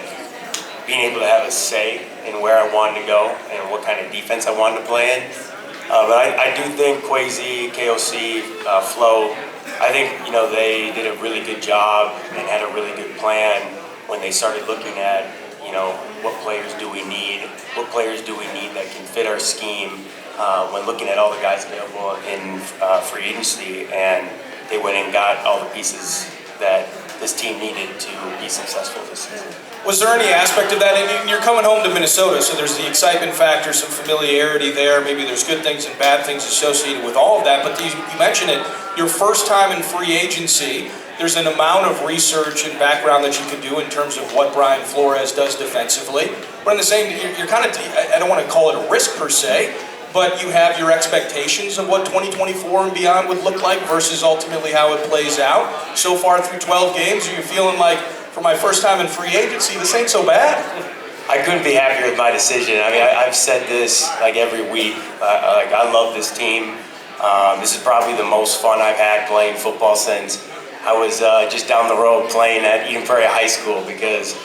being able to have a say in where I wanted to go and what kind of defense I wanted to play in. But I do think Kwesi, KOC, Flo, I think, you know, they did a really good job and had a really good plan when they started looking at, you know, what players do we need that can fit our scheme when looking at all the guys available in free agency, and they went and got all the pieces that this team needed to be successful this season. Was there any aspect of that? And you're coming home to Minnesota, so there's the excitement factor, some familiarity there. Maybe there's good things and bad things associated with all of that. But you mentioned it, your first time in free agency, there's an amount of research and background that you can do in terms of what Brian Flores does defensively. But in the same, you're kind of, I don't want to call it a risk per se, but you have your expectations of what 2024 and beyond would look like versus ultimately how it plays out. So far through 12 games, are you feeling like, for my first time in free agency, this ain't so bad? I couldn't be happier with my decision. I mean, I've said this like every week. I love this team. This is probably the most fun I've had playing football since I was just down the road playing at Eden Prairie High School, because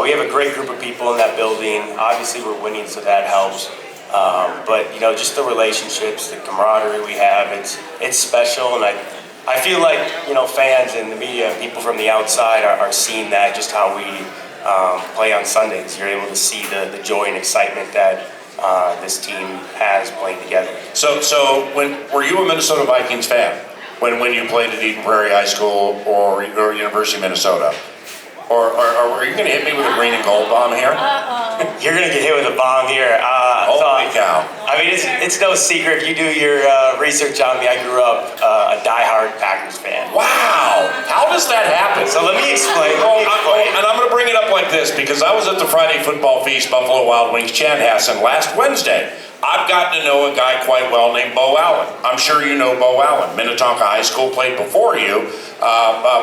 we have a great group of people in that building. Obviously, we're winning, so that helps. But you know, just the relationships, the camaraderie we have, it's special, and I feel like, you know, fans and the media and people from the outside are seeing that, just how we play on Sundays. You're able to see the joy and excitement that this team has playing together. So were you a Minnesota Vikings fan when you played at Eden Prairie High School or University of Minnesota? Or are you going to hit me with a green and gold bomb here? You're going to get hit with a bomb here. Holy cow. I mean, it's no secret. If you do your research on me, I grew up a diehard Packers fan. Wow. How does that happen? So let me explain. And I'm going to bring it up like this, because I was at the Friday Football Feast, Buffalo Wild Wings Chanhassen last Wednesday. I've gotten to know a guy quite well named Bo Allen. I'm sure you know Bo Allen. Minnetonka High School, played before you.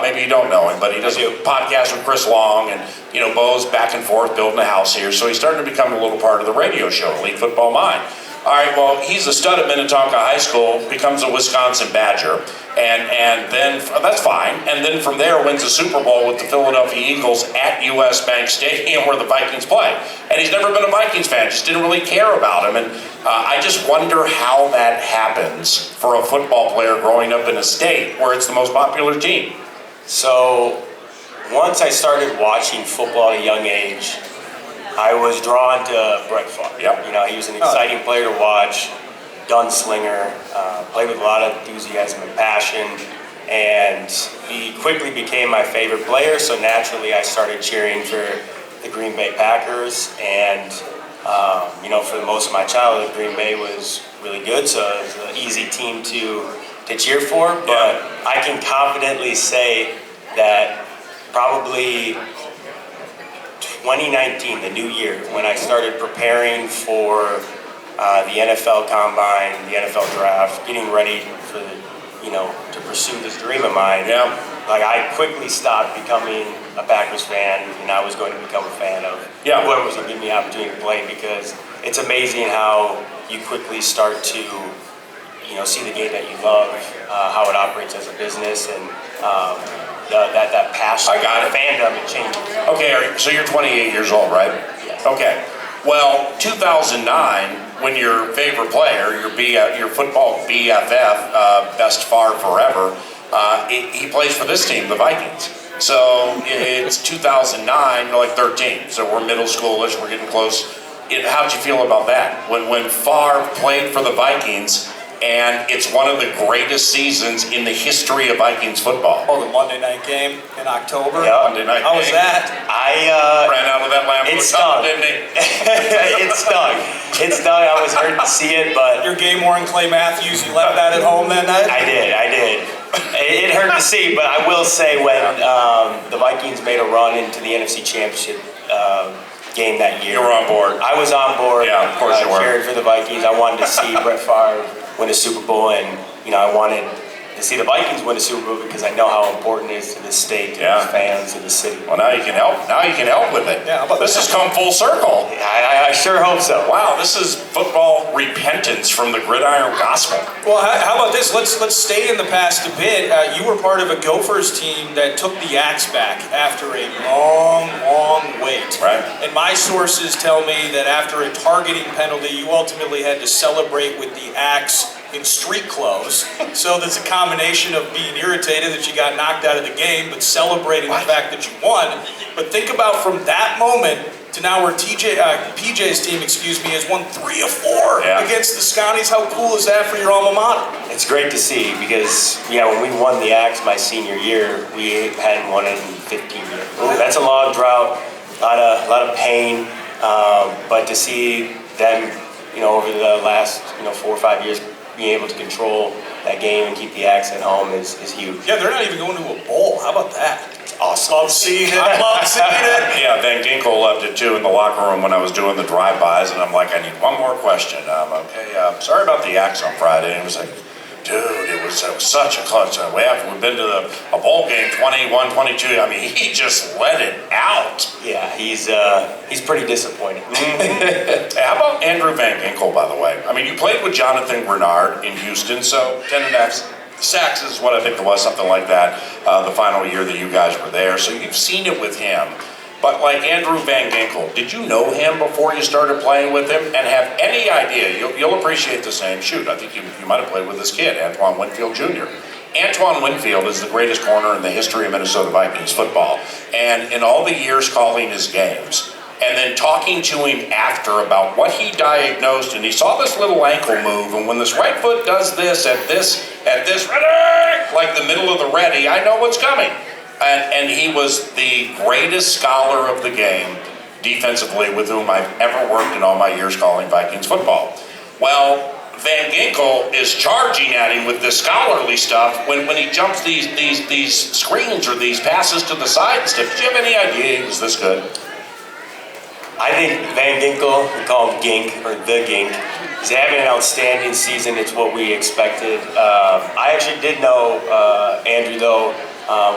Maybe you don't know him, but he does a podcast with Chris Long, and you know, Bo's back and forth building a house here, so he's starting to become a little part of the radio show, Elite Football Mind. All right, well, he's a stud at Minnetonka High School, becomes a Wisconsin Badger, and then, that's fine, and then from there wins a Super Bowl with the Philadelphia Eagles at US Bank Stadium where the Vikings play. And he's never been a Vikings fan, just didn't really care about him, and I just wonder how that happens for a football player growing up in a state where it's the most popular team. So, once I started watching football at a young age, I was drawn to Brett Favre. Yep. You know, he was an exciting player to watch, gunslinger, played with a lot of enthusiasm and passion, and he quickly became my favorite player, so naturally I started cheering for the Green Bay Packers, and For most of my childhood, Green Bay was really good, so it was an easy team to cheer for. But I can confidently say that probably 2019, the new year, when I started preparing for the NFL Combine, the NFL Draft, getting ready for to pursue this dream of mine. Yeah. Like, I quickly stopped becoming a Packers fan, and I was going to become a fan of whoever was going to give me the opportunity to play, because it's amazing how you quickly start to, see the game that you love, how it operates as a business, and that passion, I got it. Fandom, it changes. Okay, so you're 28 years old, right? Yes. Okay. Well, 2009, when your favorite player, your football BFF, best far forever, he plays for this team, the Vikings. So it's 2009, like 13. So we're middle schoolish, we're getting close. How'd you feel about that? When Favre played for the Vikings, and it's one of the greatest seasons in the history of Vikings football. Oh, the Monday night game in October? Yeah. Monday night How was game. that? Ran out of that Lambeau It tunnel, stung. didn't he? It stung. It stung. I was hurt to see it, but Your game-worn Clay Matthews, you left that at home that night? I did. It hurt to see, but I will say when the Vikings made a run into the NFC Championship game that year. You were on board. I was on board. Yeah, of course you were. Cheering for the Vikings. I wanted to see Brett Favre win a Super Bowl, and I wanted to see the Vikings win a Super Bowl because I know how important it is to the state, to the fans, to the city. Well, now you can help. Now you can help with it. Yeah, how about this that? has come full circle. I sure hope so. Wow, this is football repentance from the gridiron gospel. Well, how about this? Let's stay in the past a bit. You were part of a Gophers team that took the axe back after a long wait. Right. And my sources tell me that after a targeting penalty, you ultimately had to celebrate with the axe in street clothes. So there's a combination of being irritated that you got knocked out of the game, but celebrating the fact that you won. But think about from that moment to now where PJ's team, has won 3 of 4 against the Scotties. How cool is that for your alma mater? It's great to see because, when we won the Axe my senior year, we hadn't won it in 15 years. That's a long drought, a lot of pain, but to see them, over the last, 4 or 5 years, being able to control that game and keep the Axe at home is huge. Yeah, they're not even going to a bowl. How about that? Awesome. Love seeing it. Love seeing it. Yeah, Van Ginkel loved it too in the locker room when I was doing the drive-bys, and I'm like, I need one more question. Sorry about the axe on Friday. And it was like, dude, it was such a clutch. We've been to a bowl game, 21, 22. I mean, he just let it out. Yeah, he's pretty disappointed. Hey, how about Andrew Van Ginkel, by the way? I mean, you played with Jonathan Bernard in Houston, so 10.5 sacks is what I think it was, something like that, the final year that you guys were there. So you've seen it with him. But like Andrew Van Ginkel, did you know him before you started playing with him and have any idea? You'll appreciate this name. Shoot, I think you might have played with this kid, Antoine Winfield Jr. Antoine Winfield is the greatest corner in the history of Minnesota Vikings football. And in all the years calling his games, and then talking to him after about what he diagnosed, and he saw this little ankle move, and when this right foot does this, at this, ready, like the middle of the ready, I know what's coming. And he was the greatest scholar of the game defensively with whom I've ever worked in all my years calling Vikings football. Well, Van Ginkel is charging at him with this scholarly stuff when he jumps these screens or these passes to the side and stuff. Did you have any idea he was this good? I think Van Ginkel, we call him Gink, or the Gink, he's having an outstanding season. It's what we expected. I actually did know Andrew, though.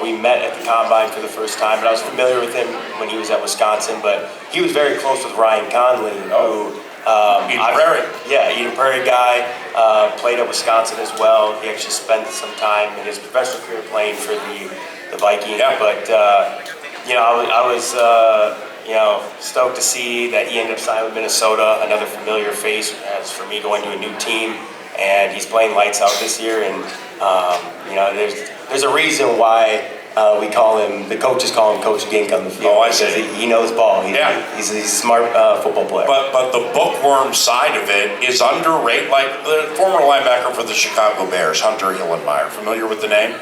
We met at the Combine for the first time, but I was familiar with him when he was at Wisconsin, but he was very close with Ryan Conley, who... Eden Prairie. Yeah, Eden Prairie guy, played at Wisconsin as well. He actually spent some time in his professional career playing for the Vikings, but, I was... stoked to see that he ended up signing with Minnesota, another familiar face as for me going to a new team, and he's playing lights out this year. And there's a reason why we call him, the coaches call him Coach Gink on the field. Oh, I see. Because he knows ball. He's a smart football player. But the bookworm side of it is underrated. Like the former linebacker for the Chicago Bears, Hunter Hillenmeyer. Familiar with the name?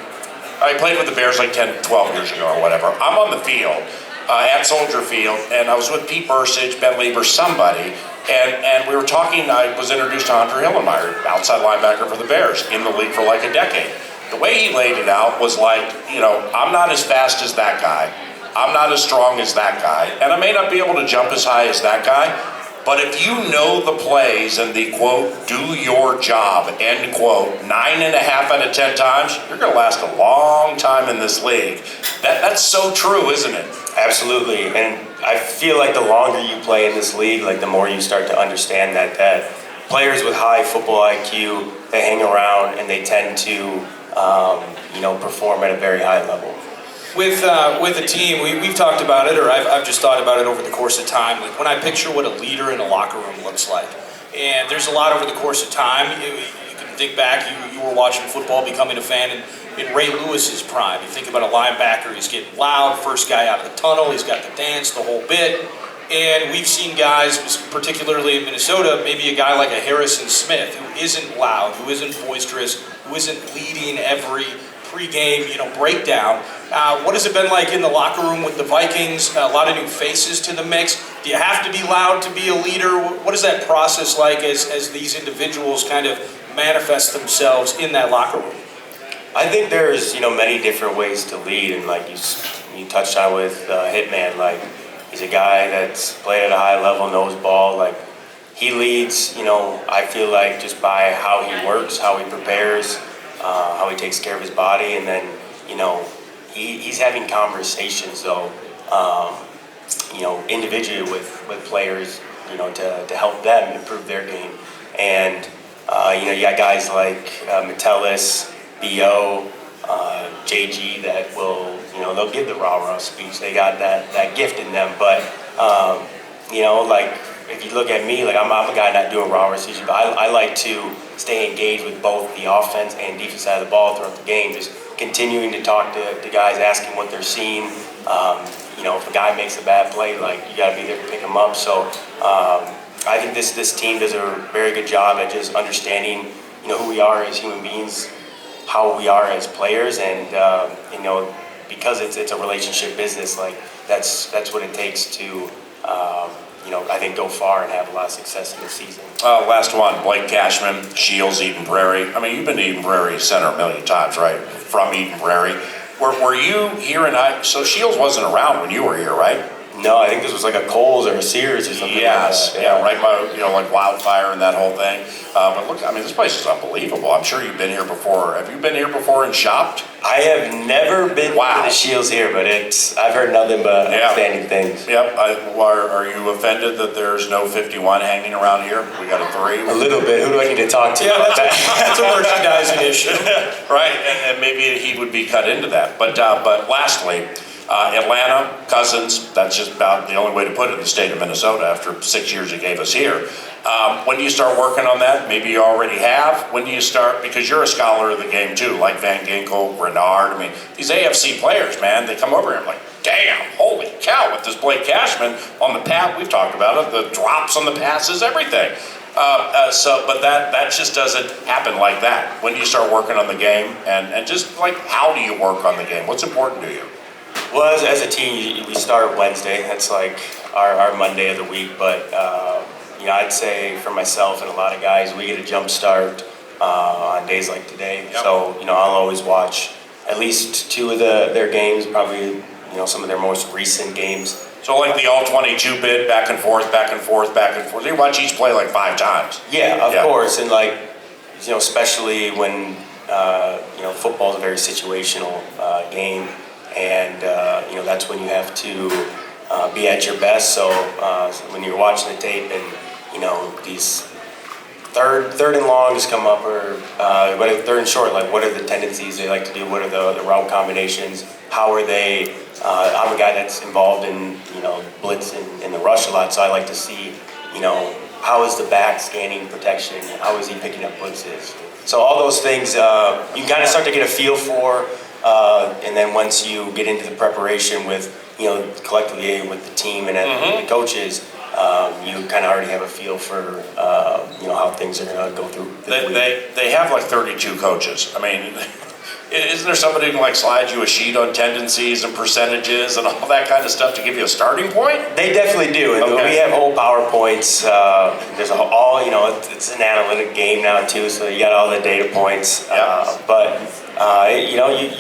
I played with the Bears like 10, 12 years ago or whatever. I'm on the field. At Soldier Field, and I was with Pete Bursage, Ben Lieber, somebody, And we were talking, I was introduced to Hunter Hillenmeyer, outside linebacker for the Bears, in the league for like a decade. The way he laid it out was like, you know, I'm not as fast as that guy. I'm not as strong as that guy. And I may not be able to jump as high as that guy. But if you know the plays and the, quote, do your job, end quote, 9.5 out of 10 times, you're going to last a long time in this league. That's so true, isn't it? Absolutely. And I feel like the longer you play in this league, like the more you start to understand that players with high football IQ, they hang around and they tend to, you know, perform at a very high level. With a team, we've talked about it, or I've just thought about it over the course of time. Like when I picture what a leader in a locker room looks like, and there's a lot over the course of time. You can think back, you were watching football, becoming a fan in Ray Lewis's prime. You think about a linebacker, he's getting loud, first guy out of the tunnel, he's got the dance, the whole bit. And we've seen guys, particularly in Minnesota, maybe a guy like a Harrison Smith, who isn't loud, who isn't boisterous, who isn't leading every pre-game, you know, breakdown. What has it been like in the locker room with the Vikings? A lot of new faces to the mix. Do you have to be loud to be a leader? What is that process like as these individuals kind of manifest themselves in that locker room? I think there's, you know, many different ways to lead, and like you touched on with Hitman, like he's a guy that's played at a high level, knows ball. Like he leads, you know, I feel like just by how he works, how he prepares, how he takes care of his body, and then, you know, he's having conversations though, you know, individually with players, you know, to help them improve their game. And you know, you got guys like Metellus, B.O., JG that will, you know, they'll give the rah-rah speech. They got that gift in them. But you know, like if you look at me, like I'm a guy not doing rah-rah speech, but I like to stay engaged with both the offense and defense side of the ball throughout the game. Just continuing to talk to guys, asking what they're seeing. You know, if a guy makes a bad play, like you got to be there to pick him up. So I think this team does a very good job at just understanding, you know, who we are as human beings, how we are as players, and you know, because it's a relationship business, like that's what it takes to you know, I think go far and have a lot of success in the season. Last one, Blake Cashman, SHEELS, Eden Prairie. I mean, you've been to Eden Prairie Center a million times, right? From Eden Prairie. Were you here so SHEELS wasn't around when you were here, right? No, I think this was like a Kohl's or a Sears or something. Yes, like that. yeah, right by, you know, like Wildfire and that whole thing. But look, I mean, this place is unbelievable. I'm sure you've been here before. Have you been here before and shopped? I have never been to the SHEELS here, but I've heard nothing but outstanding things. Yep. Are you offended that there's no 51 hanging around here? We got a 3. A little bit. Who do I need to talk to? Yeah, that's a merchandising issue. Right, and maybe he would be cut into that. But lastly, Atlanta, Cousins, that's just about the only way to put it in the state of Minnesota after 6 years he gave us here. When do you start working on that? Maybe you already have. When do you start? Because you're a scholar of the game too, like Van Ginkel, Grenard. I mean, these AFC players, man, they come over here and I'm like, damn, holy cow, with this Blake Cashman on the pass, we've talked about it, the drops on the passes, everything. But that just doesn't happen like that. When do you start working on the game? And just like, how do you work on the game? What's important to you? Well, as a team, we start Wednesday. That's like our Monday of the week. But you know, I'd say for myself and a lot of guys, we get a jump start on days like today. Yep. So you know, I'll always watch at least 2 of their games, probably, you know, some of their most recent games. So like the all 22 bit, back and forth, back and forth, back and forth. You watch each play like 5 times. Yeah, of course, and like, you know, especially when you know, football is a very situational game. And you know, that's when you have to be at your best. So when you're watching the tape, and you know, these third and longs come up, or third and short, like what are the tendencies they like to do? What are the route combinations? How are they? I'm a guy that's involved in, you know, blitz and the rush a lot, so I like to see, you know, how is the back scanning protection? How is he picking up blitzes? So all those things you can kind of start to get a feel for. And then once you get into the preparation with, you know, collectively with the team and the coaches, you kind of already have a feel for, you know, how things are going to go through. They have like 32 coaches. I mean, isn't there somebody who can like slide you a sheet on tendencies and percentages and all that kind of stuff to give you a starting point? They definitely do. And Okay. we have whole PowerPoints. There's all, it's an analytic game now too, so you got all the data points. You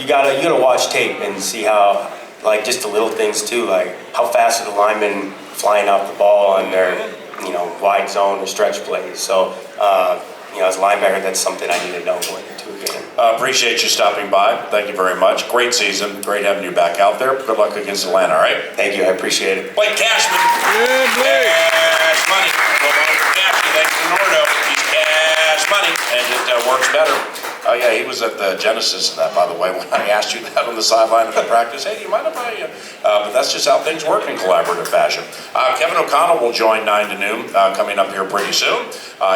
gotta watch tape and see how, like, just the little things too, like how fast are the linemen flying off the ball on their, wide zone or stretch plays. So, as a linebacker, that's something I need to know going into a game. Appreciate you stopping by. Thank you very much. Great season. Great having you back out there. Good luck against Atlanta, all right? Thank you, I appreciate it. Blake Cashman. Cash money. Thanks to Nordo. He's cash money, and it works better. Oh yeah, he was at the genesis of that, by the way, when I asked you that on the sideline of the practice. Hey, do you mind if I... but that's just how things work in collaborative fashion. Kevin O'Connell will join 9 to noon coming up here pretty soon.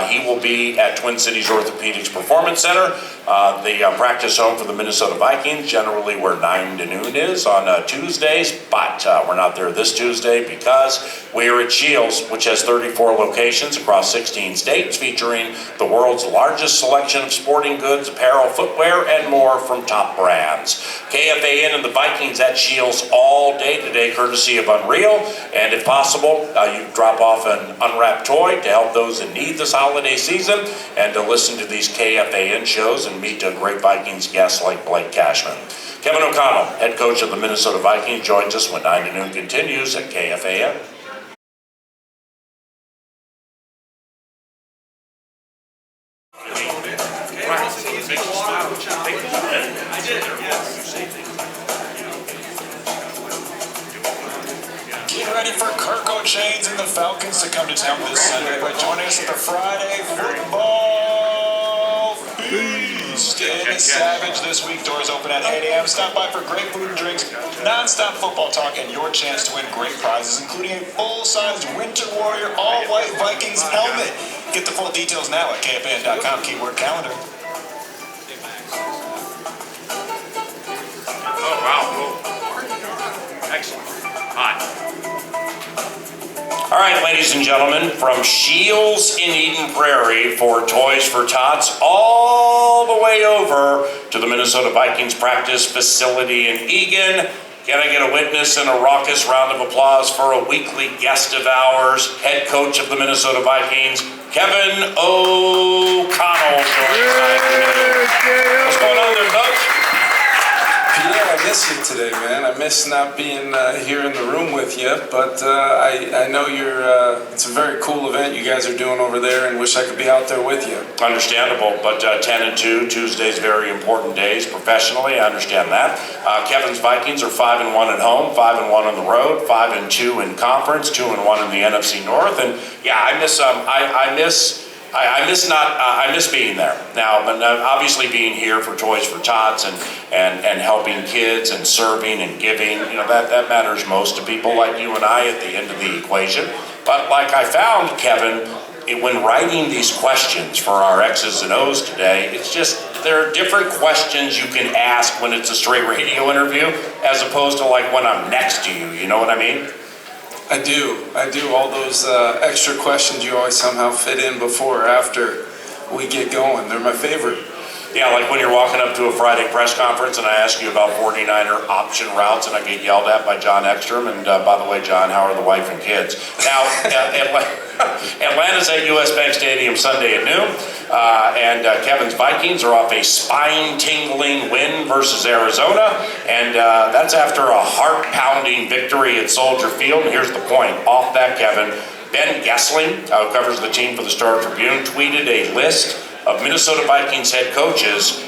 He will be at Twin Cities Orthopedics Performance Center, the practice home for the Minnesota Vikings, generally where 9 to noon is on Tuesdays, but we're not there this Tuesday because we're at SHEELS, which has 34 locations across 16 states, featuring the world's largest selection of sporting goods, apparel, footwear, and more from top brands. KFAN and the Vikings at SHEELS all day today, courtesy of Unreal. And if possible, you drop off an unwrapped toy to help those in need this holiday season, and to listen to these KFAN shows and meet great Vikings guests like Blake Cashman. Kevin O'Connell, head coach of the Minnesota Vikings, joins us when 9 to noon continues at KFAN. Get ready for Kirk O'Chains and the Falcons to come to town this Sunday by joining us at the Friday Football Feast in Savage this week. Doors open at 8 a.m. Stop by for great food and drinks, non-stop football talk, and your chance to win great prizes, including a full-sized Winter Warrior all-white Vikings helmet. Get the full details now at KFAN.com, keyword calendar. Oh, wow, cool. Excellent. Hot. All right, ladies and gentlemen, from SHEELS in Eden Prairie for Toys for Tots all the way over to the Minnesota Vikings practice facility in Eagan. Can I get a witness and a raucous round of applause for a weekly guest of ours, head coach of the Minnesota Vikings, Kevin O'Connell. What's going on there, Coach? Yeah, I miss you today, man. I miss not being here in the room with you, but I know it's a very cool event you guys are doing over there, and wish I could be out there with you. Understandable, but 10 and 2, Tuesdays, very important days professionally. I understand that. Kevin's Vikings are 5 and 1 at home, 5 and 1 on the road, 5 and 2 in conference, 2 and 1 in the NFC North, and yeah, I miss being there now, but obviously being here for Toys for Tots and helping kids and serving and giving, that matters most to people like you and I at the end of the equation. But like I found, Kevin, when writing these questions for our X's and O's today, it's just, there are different questions you can ask when it's a straight radio interview as opposed to like when I'm next to you, you know what I mean? I do. All those extra questions you always somehow fit in before or after we get going. They're my favorite. Yeah, like when you're walking up to a Friday press conference and I ask you about 49er option routes and I get yelled at by John Ekstrom. And by the way, John, how are the wife and kids? Now, Atlanta's at US Bank Stadium Sunday at noon. And Kevin's Vikings are off a spine-tingling win versus Arizona. And that's after a heart-pounding victory at Soldier Field. And here's the point. Off that, Kevin, Ben Goessling, who covers the team for the Star Tribune, tweeted a list of Minnesota Vikings head coaches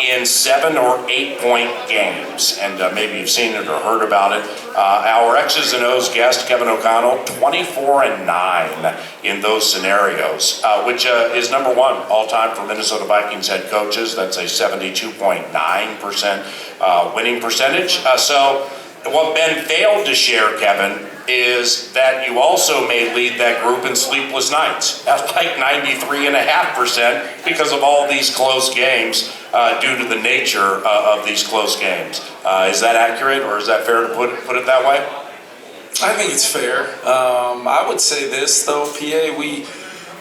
in 7 or 8 point games. And maybe you've seen it or heard about it. Our X's and O's guest, Kevin O'Connell, 24 and 9 in those scenarios, which is number 1 all time for Minnesota Vikings head coaches. That's a 72.9% winning percentage. So what Ben failed to share, Kevin, is that you also may lead that group in sleepless nights at like 93.5% because of all these close games due to the nature of these close games. Is that accurate, or is that fair to put it that way? I think it's fair. I would say this though, PA,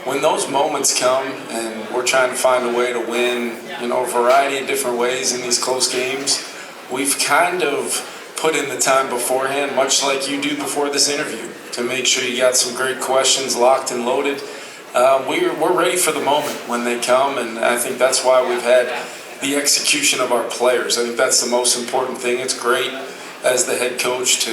when those moments come and we're trying to find a way to win, a variety of different ways in these close games, we've kind of put in the time beforehand, much like you do before this interview, to make sure you got some great questions locked and loaded. We're ready for the moment when they come, and I think that's why we've had the execution of our players. I think that's the most important thing. It's great as the head coach to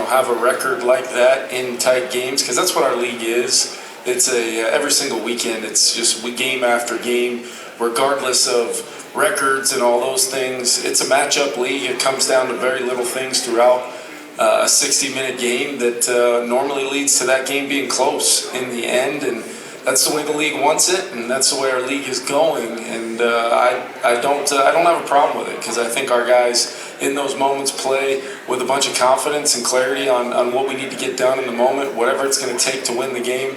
have a record like that in tight games, because that's what our league is. It's every single weekend. It's just game after game, regardless of records and all those things. It's a matchup league. It comes down to very little things throughout a 60-minute game that normally leads to that game being close in the end, and that's the way the league wants it, and that's the way our league is going. And I don't have a problem with it, because I think our guys in those moments play with a bunch of confidence and clarity on what we need to get done in the moment, whatever it's going to take to win the game.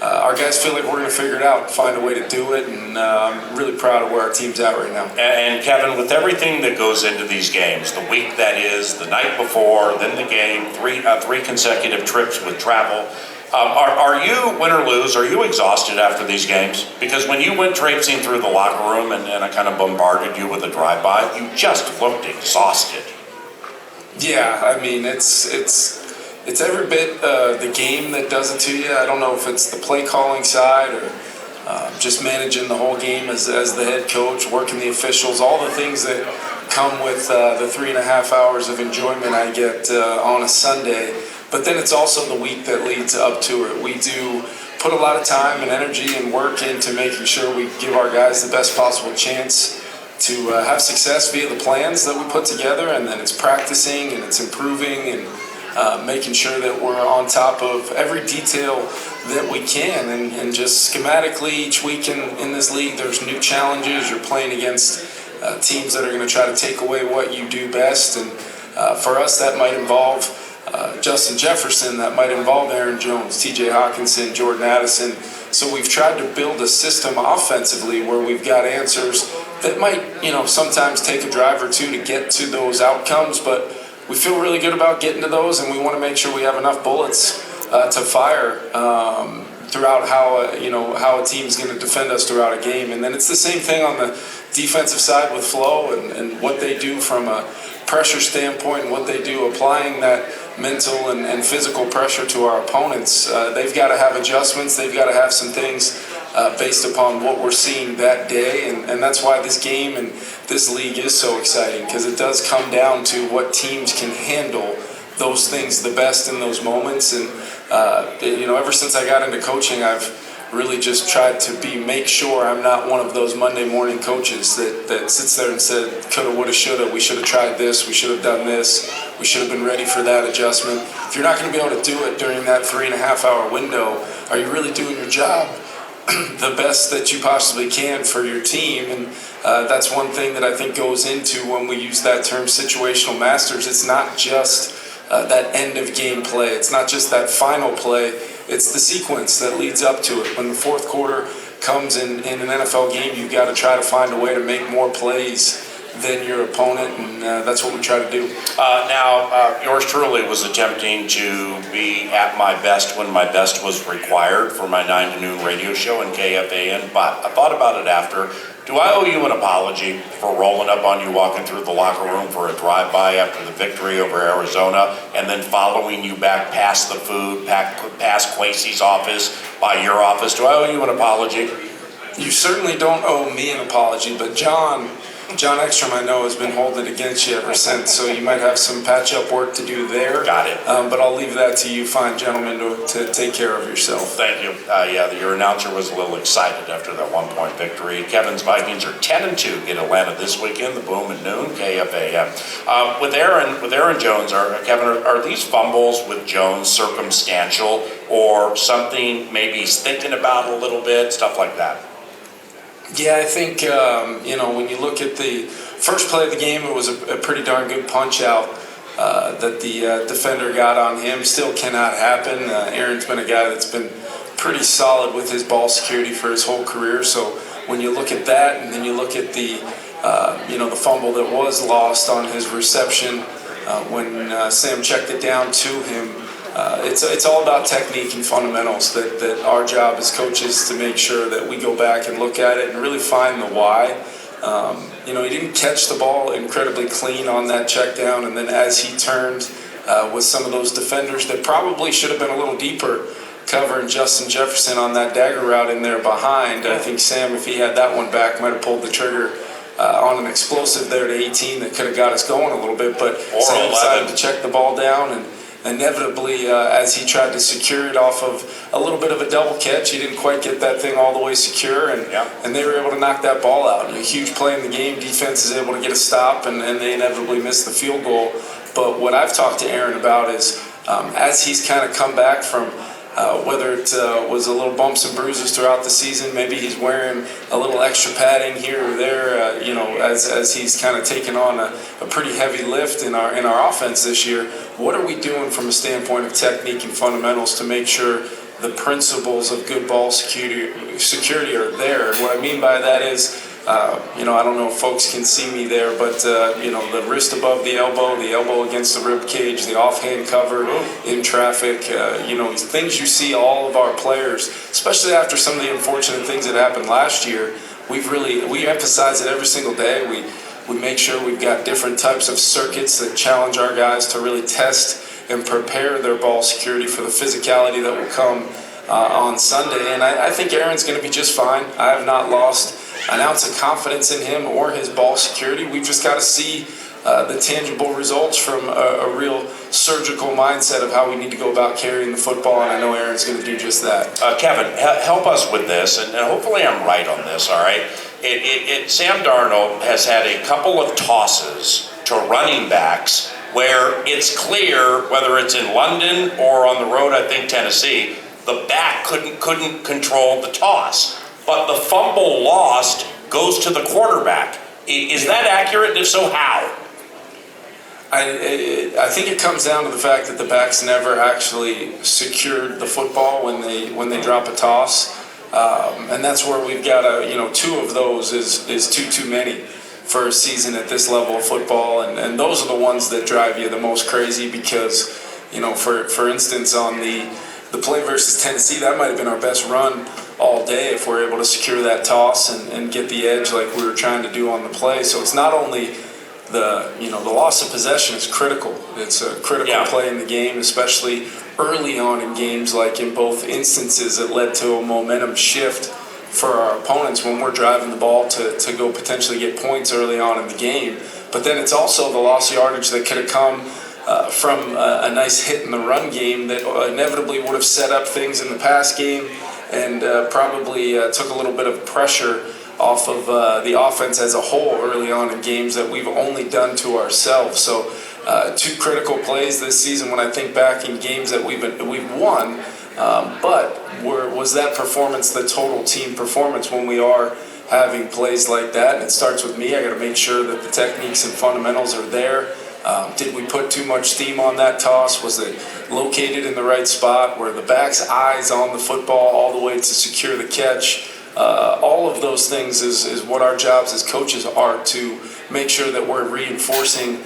Our guys feel like we're going to figure it out, find a way to do it, and I'm really proud of where our team's at right now. And Kevin, with everything that goes into these games, the week that is, the night before, then the game, three consecutive trips with travel, are you, win or lose, are you exhausted after these games? Because when you went traipsing through the locker room and I kind of bombarded you with a drive-by, you just looked exhausted. Yeah, I mean, it's every bit the game that does it to you. I don't know if it's the play calling side or just managing the whole game as the head coach, working the officials, all the things that come with the 3.5 hours of enjoyment I get on a Sunday. But then it's also the week that leads up to it. We do put a lot of time and energy and work into making sure we give our guys the best possible chance to have success via the plans that we put together, and then it's practicing and it's improving and making sure that we're on top of every detail that we can. And just schematically, each week in this league, there's new challenges. You're playing against teams that are going to try to take away what you do best. And for us, that might involve Justin Jefferson, that might involve Aaron Jones, TJ Hawkinson, Jordan Addison. So we've tried to build a system offensively where we've got answers that might, sometimes take a drive or two to get to those outcomes, but we feel really good about getting to those, and we want to make sure we have enough bullets to fire throughout how a team's going to defend us throughout a game. And then it's the same thing on the defensive side with Flo and what they do from a pressure standpoint and what they do applying that mental and physical pressure to our opponents. They've got to have adjustments. They've got to have some things based upon what we're seeing that day. And that's why this game and this league is so exciting, because it does come down to what teams can handle those things the best in those moments. And, ever since I got into coaching, I've really just tried to make sure I'm not one of those Monday morning coaches that sits there and said, coulda, woulda, shoulda, we should have tried this, we should have done this, we should have been ready for that adjustment. If you're not going to be able to do it during that 3.5 hour window, are you really doing your job the best that you possibly can for your team? And that's one thing that I think goes into when we use that term situational masters. It's not just that end of game play. It's not just that final play. It's the sequence that leads up to it. When the fourth quarter comes in an NFL game, you've got to try to find a way to make more plays than your opponent, and that's what we try to do. Now, yours truly was attempting to be at my best when my best was required for my 9 to noon radio show in KFAN, but I thought about it after. Do I owe you an apology for rolling up on you walking through the locker room for a drive-by after the victory over Arizona and then following you back past the food, past Quasey's office, by your office? Do I owe you an apology? You certainly don't owe me an apology, but John Ekstrom, I know, has been holding it against you ever since, so you might have some patch-up work to do there. Got it. But I'll leave that to you fine gentlemen to take care of yourself. Thank you. Your announcer was a little excited after that one-point victory. Kevin's Vikings are 10-2, get Atlanta this weekend, the Boom at noon, KFAN. With Aaron Jones, Kevin, are these fumbles with Jones circumstantial or something maybe he's thinking about a little bit, stuff like that? Yeah, I think, when you look at the first play of the game, it was a pretty darn good punch out that the defender got on him. Still cannot happen. Aaron's been a guy that's been pretty solid with his ball security for his whole career. So when you look at that and then you look at the fumble that was lost on his reception when Sam checked it down to him, it's all about technique and fundamentals that our job as coaches to make sure that we go back and look at it and really find the why. He didn't catch the ball incredibly clean on that check down, and then as he turned with some of those defenders that probably should have been a little deeper covering Justin Jefferson on that dagger route in there behind. I think Sam, if he had that one back, might have pulled the trigger on an explosive there to 18 that could have got us going a little bit, but Sam decided to check the ball down, and inevitably, as he tried to secure it off of a little bit of a double catch, he didn't quite get that thing all the way secure, and they were able to knock that ball out. A huge play in the game, defense is able to get a stop, and they inevitably missed the field goal. But what I've talked to Aaron about is as he's kind of come back from whether it was a little bumps and bruises throughout the season, maybe he's wearing a little extra padding here or there, as he's kind of taken on a pretty heavy lift in our offense this year. What are we doing from a standpoint of technique and fundamentals to make sure the principles of good ball security are there? And what I mean by that is, I don't know if folks can see me there, but the wrist above the elbow against the rib cage, the offhand cover in traffic, things you see all of our players, especially after some of the unfortunate things that happened last year. We emphasize it every single day. We make sure we've got different types of circuits that challenge our guys to really test and prepare their ball security for the physicality that will come on Sunday. And I think Aaron's going to be just fine. I have not lost an ounce of confidence in him or his ball security. We've just got to see the tangible results from a real surgical mindset of how we need to go about carrying the football, and I know Aaron's going to do just that. Kevin, help us with this, and hopefully I'm right on this, all right? Sam Darnold has had a couple of tosses to running backs where it's clear, whether it's in London or on the road, I think Tennessee, the back couldn't control the toss. But the fumble lost goes to the quarterback. Is that accurate? And if so, how? I think it comes down to the fact that the backs never actually secured the football when they drop a toss, and that's where we've got two of those is too many for a season at this level of football, and those are the ones that drive you the most crazy because, for instance, on the play versus Tennessee, that might have been our best run all day if we're able to secure that toss and get the edge like we were trying to do on the play. So it's not only the loss of possession is critical. It's a critical play in the game, especially early on in games, like in both instances it led to a momentum shift for our opponents when we're driving the ball to go potentially get points early on in the game. But then it's also the loss of yardage that could have come from a nice hit in the run game that inevitably would have set up things in the pass game and probably took a little bit of pressure off of the offense as a whole early on in games that we've only done to ourselves. So two critical plays this season when I think back in games that we've won, but was that performance the total team performance when we are having plays like that? And it starts with me. I got to make sure that the techniques and fundamentals are there. Did we put too much steam on that toss? Was it located in the right spot? Were the back's eyes on the football all the way to secure the catch? All of those things is what our jobs as coaches are, to make sure that we're reinforcing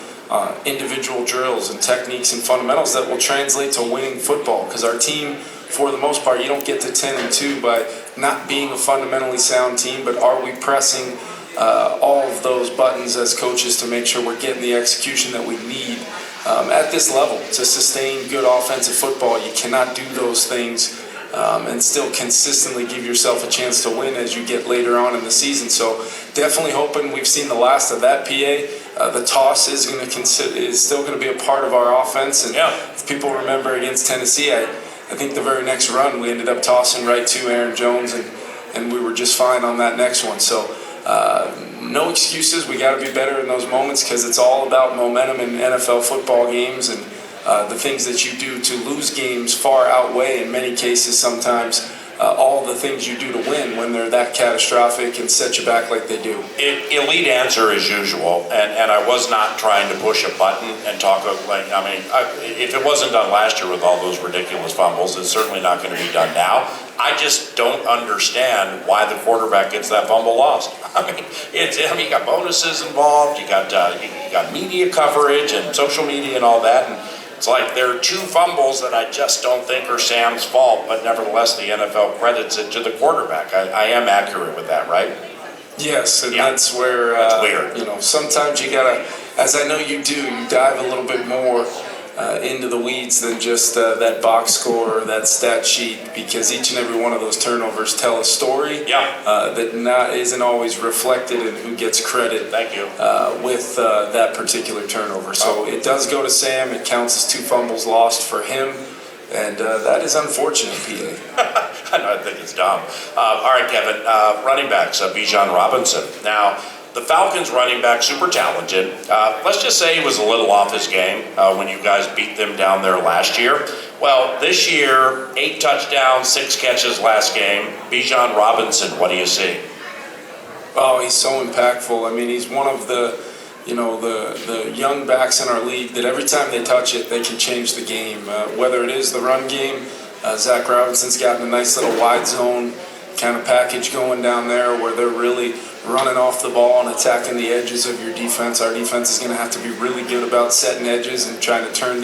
individual drills and techniques and fundamentals that will translate to winning football. Because our team, for the most part, you don't get to 10-2 by not being a fundamentally sound team, but are we pressing all of those buttons as coaches to make sure we're getting the execution that we need at this level to sustain good offensive football. You cannot do those things and still consistently give yourself a chance to win as you get later on in the season. So definitely hoping we've seen the last of that PA. The toss is still going to be a part of our offense. And if people remember against Tennessee, I think the very next run we ended up tossing right to Aaron Jones, and we were just fine on that next one. So no excuses. We got to be better in those moments because it's all about momentum in NFL football games, and the things that you do to lose games far outweigh, in many cases, sometimes all the things you do to win when they're that catastrophic and set you back like they do. Elite answer as usual, and I was not trying to push a button and talk like, if it wasn't done last year with all those ridiculous fumbles, it's certainly not going to be done now. I just don't understand why the quarterback gets that fumble lost. You got bonuses involved, you got media coverage and social media and all that, and It's like there are 2 fumbles that I just don't think are Sam's fault, but nevertheless the NFL credits it to the quarterback. I am accurate with that, right? Yes, and Yeah. that's where, That's weird. Sometimes you gotta, as I know you do, you dive a little bit more into the weeds than just that box score or that stat sheet, because each and every one of those turnovers tell a story that isn't always reflected in who gets credit. Thank you. With that particular turnover. So it does go to Sam. It counts as 2 fumbles lost for him, and that is unfortunate, PA. I think it's dumb. All right, Kevin, running backs, Bijan Robinson. Now, the Falcons running back, super talented. Let's just say he was a little off his game when you guys beat them down there last year. Well, this year, 8 touchdowns, 6 catches last game. Bijan Robinson, what do you see? Oh, he's so impactful. I mean, he's one of the young backs in our league that every time they touch it, they can change the game. Whether it is the run game, Zach Robinson's gotten a nice little wide zone kind of package going down there where they're really running off the ball and attacking the edges of your defense. Our defense is going to have to be really good about setting edges and trying to turn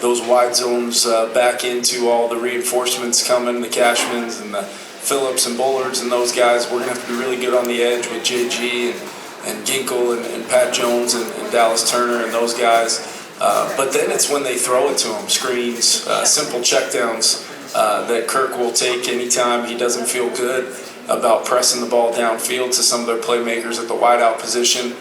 those wide zones back into all the reinforcements coming, the Cashmans and the Phillips and Bullards and those guys. We're going to have to be really good on the edge with JG and Ginkle and Pat Jones and Dallas Turner and those guys. But then it's when they throw it to him, screens, simple checkdowns that Kirk will take anytime he doesn't feel good about pressing the ball downfield to some of their playmakers at the wideout position.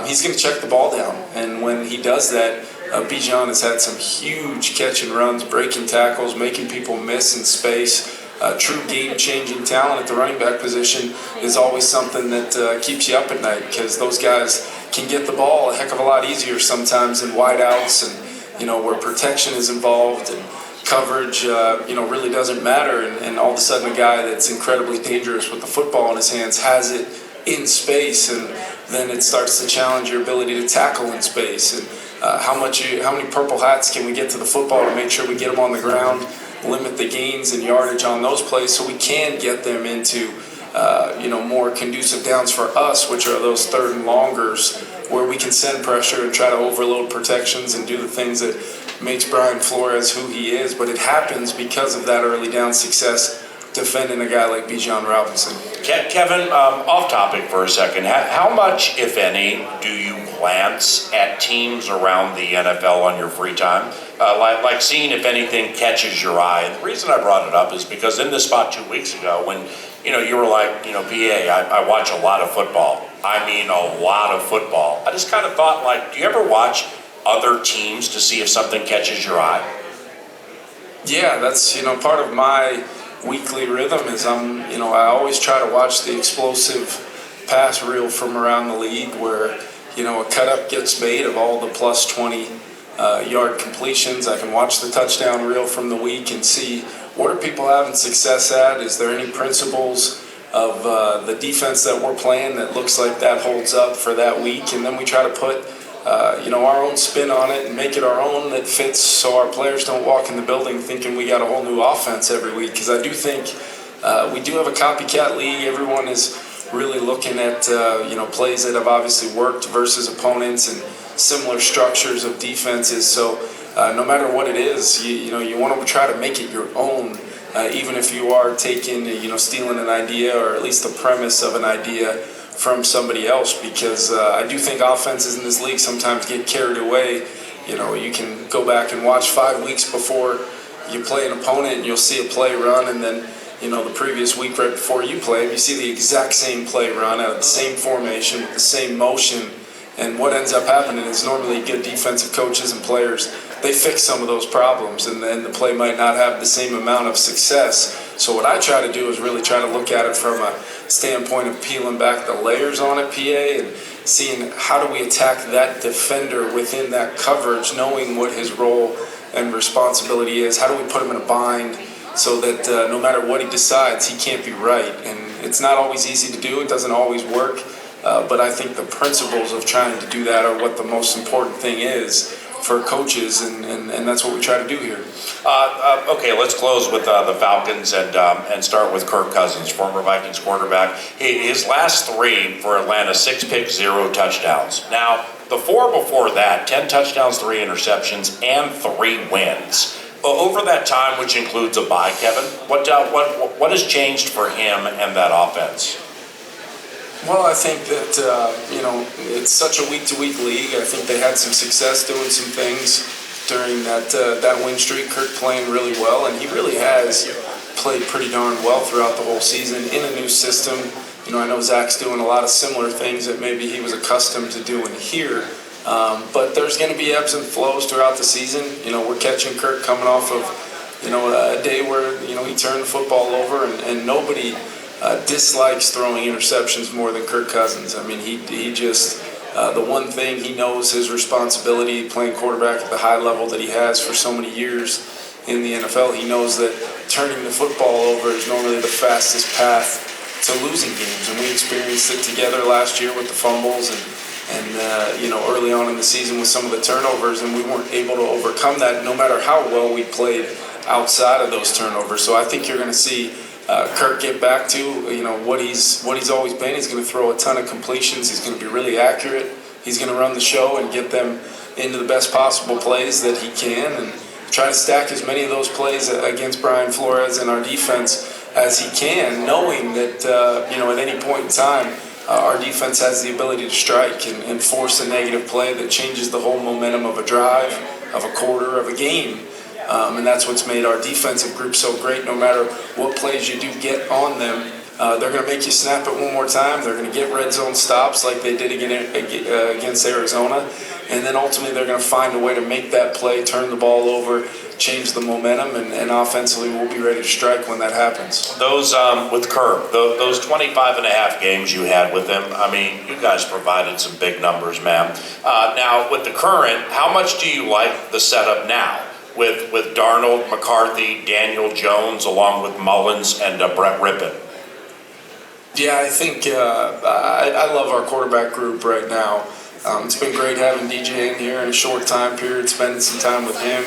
He's going to check the ball down. And when he does that, Bijan has had some huge catch and runs, breaking tackles, making people miss in space. True game-changing talent at the running back position is always something that keeps you up at night, because those guys can get the ball a heck of a lot easier sometimes in wideouts and, where protection is involved and coverage, really doesn't matter. And all of a sudden a guy that's incredibly dangerous with the football in his hands has it in space, and then it starts to challenge your ability to tackle in space. And how many purple hats can we get to the football to make sure we get them on the ground, limit the gains and yardage on those plays so we can get them into more conducive downs for us, which are those 3rd and longers where we can send pressure and try to overload protections and do the things that makes Brian Flores who he is. But it happens because of that early down success defending a guy like Bijan Robinson. Kevin, off topic for a second. How much, if any, do you glance at teams around the NFL on your free time? Like seeing if anything catches your eye. And the reason I brought it up is because in this spot 2 weeks ago when, you were like, PA, I watch a lot of football. I mean a lot of football. I just kind of thought, like, do you ever watch other teams to see if something catches your eye? Yeah, that's, part of my weekly rhythm is I always try to watch the explosive pass reel from around the league where, a cut up gets made of all the plus 20 yard completions. I can watch the touchdown reel from the week and see what are people having success at. Is there any principles of the defense that we're playing that looks like that holds up for that week? And then we try to put our own spin on it and make it our own that fits so our players don't walk in the building thinking we got a whole new offense every week. Because I do think we do have a copycat league. Everyone is really looking at plays that have obviously worked versus opponents and similar structures of defenses. So no matter what it is, you want to try to make it your own, even if you are taking, stealing an idea or at least the premise of an idea from somebody else, because I do think offenses in this league sometimes get carried away. You can go back and watch 5 weeks before you play an opponent and you'll see a play run, and then the previous week right before you play, you see the exact same play run out of the same formation with the same motion. And what ends up happening is normally good defensive coaches and players, they fix some of those problems, and then the play might not have the same amount of success. So what I try to do is really try to look at it from a standpoint of peeling back the layers on it, PA, and seeing how do we attack that defender within that coverage, knowing what his role and responsibility is. How do we put him in a bind so that no matter what he decides, he can't be right? And it's not always easy to do. It doesn't always work. But I think the principles of trying to do that are what the most important thing is for coaches, and that's what we try to do here. Okay, let's close with the Falcons and start with Kirk Cousins, former Vikings quarterback. His last 3 for Atlanta, 6 picks, 0 touchdowns. Now, the 4 before that, 10 touchdowns, 3 interceptions, and 3 wins. Over that time, which includes a bye, Kevin, what has changed for him and that offense? Well, I think that, it's such a week-to-week league. I think they had some success doing some things during that win streak. Kirk playing really well, and he really has played pretty darn well throughout the whole season in a new system. I know Zach's doing a lot of similar things that maybe he was accustomed to doing here. But there's going to be ebbs and flows throughout the season. We're catching Kirk coming off of, a day where, he turned the football over, and nobody dislikes throwing interceptions more than Kirk Cousins. I mean, he just, the one thing he knows his responsibility playing quarterback at the high level that he has for so many years in the NFL, he knows that turning the football over is normally the fastest path to losing games. And we experienced it together last year with the fumbles and early on in the season with some of the turnovers, and we weren't able to overcome that no matter how well we played outside of those turnovers. So I think you're going to see Kirk get back to what he's always been. He's going to throw a ton of completions. He's going to be really accurate. He's going to run the show and get them into the best possible plays that he can, and try to stack as many of those plays against Brian Flores and our defense as he can, knowing that at any point in time our defense has the ability to strike and force a negative play that changes the whole momentum of a drive, of a quarter, of a game. And that's what's made our defensive group so great. No matter what plays you do get on them, they're going to make you snap it one more time. They're going to get red zone stops like they did against Arizona. And then ultimately they're going to find a way to make that play, turn the ball over, change the momentum, and offensively we'll be ready to strike when that happens. Those, with Kirk, those 25 and a half games you had with him, I mean, you guys provided some big numbers, man. Now, with the current, how much do you like the setup now? With Darnold, McCarthy, Daniel Jones, along with Mullins and Brett Rippon. Yeah, I think I love our quarterback group right now. It's been great having DJ in here in a short time period, spending some time with him,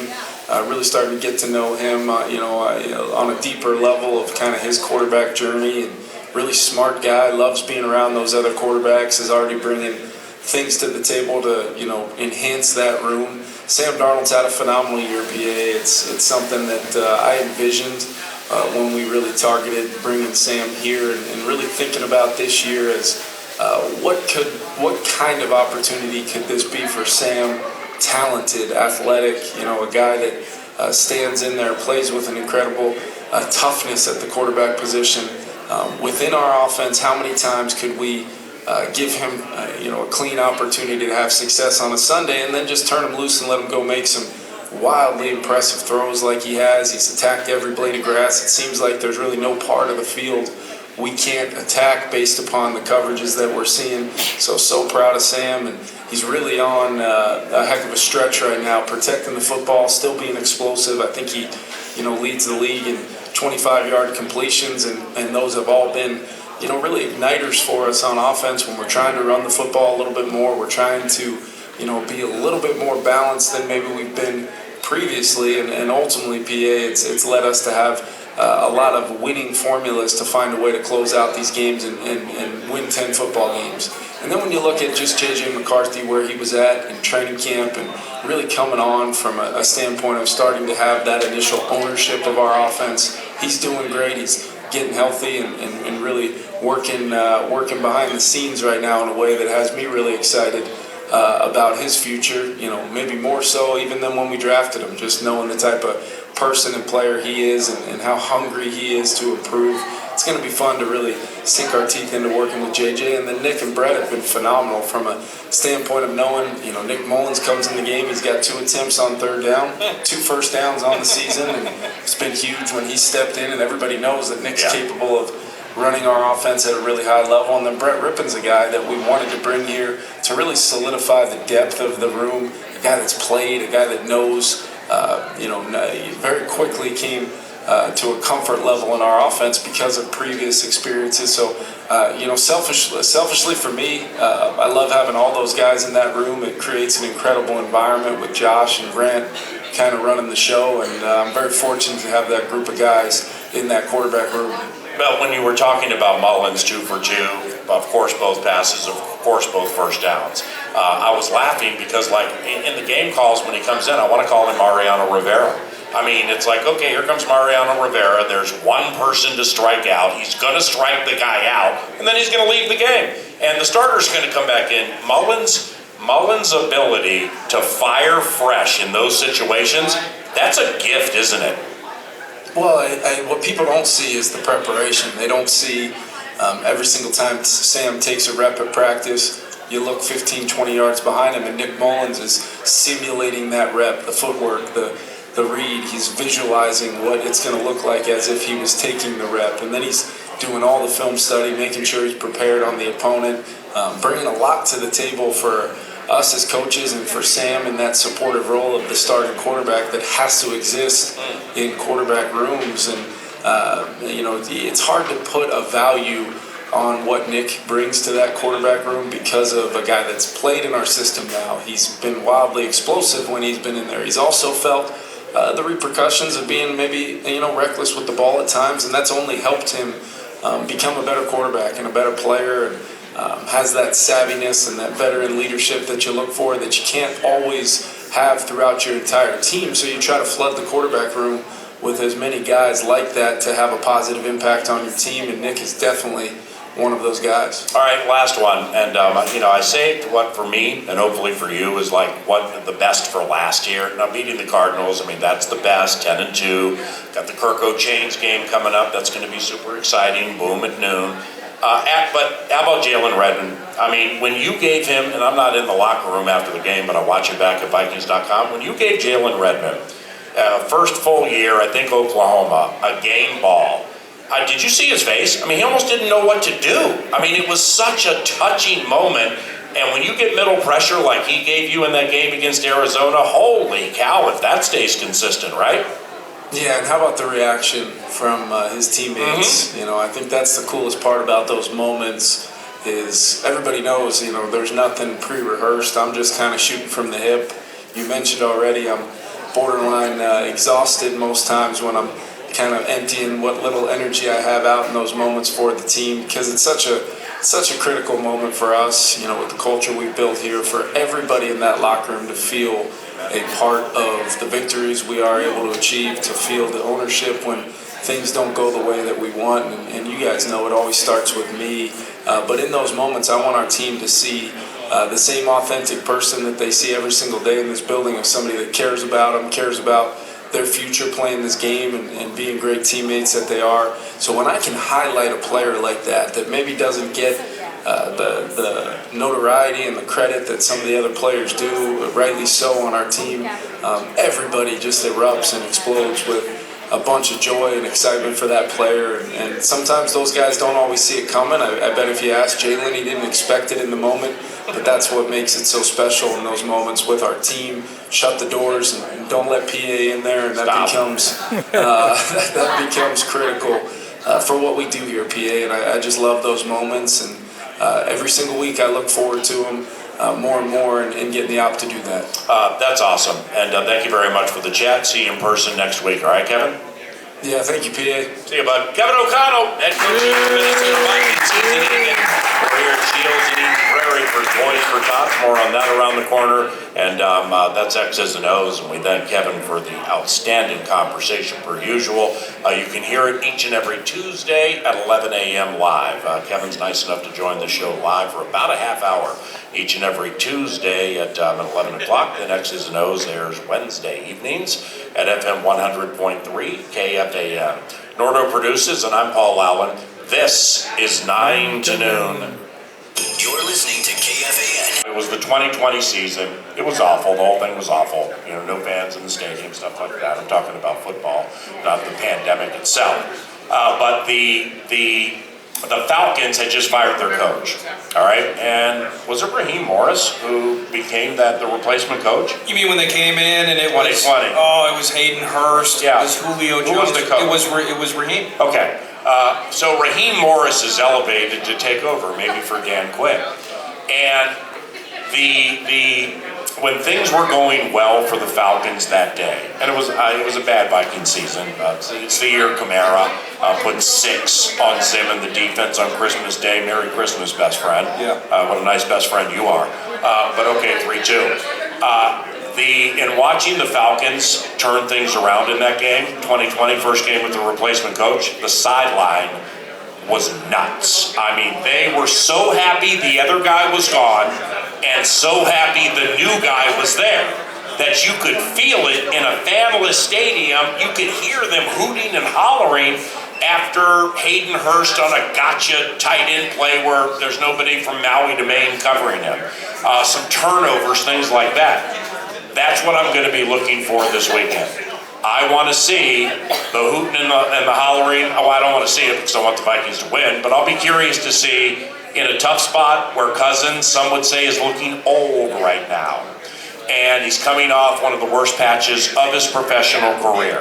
really starting to get to know him, on a deeper level of kind of his quarterback journey. And really smart guy, loves being around those other quarterbacks, is already bringing things to the table to enhance that room. Sam Darnold's had a phenomenal year, PA. It's something that I envisioned when we really targeted bringing Sam here, and really thinking about this year as what kind of opportunity could this be for Sam? Talented, athletic, a guy that stands in there, plays with an incredible toughness at the quarterback position. Within our offense, how many times could we give him a clean opportunity to have success on a Sunday and then just turn him loose and let him go make some wildly impressive throws like he has? He's attacked every blade of grass. It seems like there's really no part of the field we can't attack based upon the coverages that we're seeing. So proud of Sam, and he's really on a heck of a stretch right now, protecting the football, still being explosive. I think he leads the league in 25-yard completions, and those have all been really igniters for us on offense when we're trying to run the football a little bit more. We're trying to be a little bit more balanced than maybe we've been previously, and ultimately, PA, it's led us to have a lot of winning formulas to find a way to close out these games and win 10 football games. And then when you look at just J.J. McCarthy, where he was at in training camp and really coming on from a standpoint of starting to have that initial ownership of our offense, he's doing great. He's getting healthy and really working behind the scenes right now in a way that has me really excited about his future, maybe more so even than when we drafted him, just knowing the type of person and player he is and how hungry he is to improve. It's going to be fun to really sink our teeth into working with JJ. And then Nick and Brett have been phenomenal from a standpoint of knowing, Nick Mullins comes in the game, he's got 2 attempts on third down, 2 first downs on the season, and it's been huge when he stepped in, and everybody knows that Nick's capable of running our offense at a really high level. And then Brett Rippon's a guy that we wanted to bring here to really solidify the depth of the room, a guy that's played, a guy that knows, very quickly came to a comfort level in our offense because of previous experiences. So, selfishly for me, I love having all those guys in that room. It creates an incredible environment with Josh and Grant kind of running the show, and I'm very fortunate to have that group of guys in that quarterback room. Well, when you were talking about Mullins 2 for 2, of course both passes, of course both first downs, I was laughing because like in the game calls when he comes in, I want to call him Mariano Rivera. I mean, it's like, okay, here comes Mariano Rivera. There's one person to strike out. He's going to strike the guy out, and then he's going to leave the game. And the starter's going to come back in. Mullins' ability to fire fresh in those situations, that's a gift, isn't it? Well, what people don't see is the preparation. They don't see every single time Sam takes a rep at practice, you look 15, 20 yards behind him, and Nick Mullins is simulating that rep, the footwork, the read. He's visualizing what it's going to look like as if he was taking the rep. And then he's doing all the film study, making sure he's prepared on the opponent, bringing a lot to the table for us as coaches and for Sam in that supportive role of the starting quarterback that has to exist in quarterback rooms. And, it's hard to put a value on what Nick brings to that quarterback room because of a guy that's played in our system now. He's been wildly explosive when he's been in there. He's also felt the repercussions of being maybe, reckless with the ball at times, and that's only helped him become a better quarterback and a better player, and has that savviness and that veteran leadership that you look for that you can't always have throughout your entire team. So you try to flood the quarterback room with as many guys like that to have a positive impact on your team, and Nick is definitely one of those guys. All right, last one, and I say what for me and hopefully for you is like what the best for last year. Now beating the Cardinals, that's the best. 10-2. Got the Kirk O'Chains game coming up. That's going to be super exciting. Boom at noon. But how about Jalen Redmond? When you gave him, and I'm not in the locker room after the game, but I watch it back at Vikings.com. When you gave Jalen Redmond first full year, I think Oklahoma, a game ball. Did you see his face? He almost didn't know what to do. It was such a touching moment. And when you get middle pressure like he gave you in that game against Arizona, holy cow, if that stays consistent, right? Yeah, and how about the reaction from his teammates? Mm-hmm. I think that's the coolest part about those moments is everybody knows, there's nothing pre-rehearsed. I'm just kind of shooting from the hip. You mentioned already, I'm borderline exhausted most times when I'm kind of emptying what little energy I have out in those moments for the team, because it's such a critical moment for us, with the culture we've built here, for everybody in that locker room to feel a part of the victories we are able to achieve, to feel the ownership when things don't go the way that we want. And you guys know it always starts with me. But in those moments, I want our team to see the same authentic person that they see every single day in this building, of somebody that cares about them, cares about their future playing this game and being great teammates that they are. So when I can highlight a player like that maybe doesn't get the notoriety and the credit that some of the other players do, rightly so, on our team, everybody just erupts and explodes with a bunch of joy and excitement for that player. And sometimes those guys don't always see it coming. I bet if you ask Jalen, he didn't expect it in the moment, but that's what makes it so special in those moments with our team. Shut the doors and don't let PA in there, and that becomes critical for what we do here, PA. And I just love those moments, and every single week I look forward to them more and more, and getting the op to do that. That's awesome, and thank you very much for the chat. See you in person next week. All right, Kevin? Yeah, thank you, PA. See you, bud. Kevin O'Connell, head coach of the Minnesota Vikings, season ending. We're here at SHEELS in Eden Prairie for Toys for Tots. More on that around the corner, and that's X's and O's. And we thank Kevin for the outstanding conversation per usual. You can hear it each and every Tuesday at 11 a.m. live. Kevin's nice enough to join the show live for about a half hour each and every Tuesday at 11 o'clock. Then X's and O's airs Wednesday evenings at FM 100.3 KFAN. Nordo produces, and I'm Paul Allen. This is 9 to Noon. You're listening to KFAN. It was the 2020 season. It was awful. The whole thing was awful. No fans in the stadium, stuff like that. I'm talking about football, not the pandemic itself. But the the Falcons had just fired their coach, all right? And was it Raheem Morris who became the replacement coach? You mean when they came in and it was 2020. Oh, it was Hayden Hurst. Yeah. It was Julio Jones. Who was the coach? It was Raheem. Okay. So Raheem Morris is elevated to take over, maybe for Dan Quinn. And when things were going well for the Falcons that day, and it was a bad Viking season. It's the year Kamara put 6 on Zim in the defense on Christmas Day. Merry Christmas, best friend. Yeah. What a nice best friend you are. But okay, 3-2. In watching the Falcons turn things around in that game, 2020 first game with the replacement coach, the sideline was nuts. I mean, they were so happy the other guy was gone and so happy the new guy was there that you could feel it in a fanless stadium. You could hear them hooting and hollering after Hayden Hurst on a gotcha tight end play where there's nobody from Maui to Maine covering him. Some turnovers, things like that. That's what I'm going to be looking for this weekend. I want to see the hooting and the hollering. Oh, I don't want to see it because I want the Vikings to win, but I'll be curious to see in a tough spot where Cousins, some would say, is looking old right now. And he's coming off one of the worst patches of his professional career.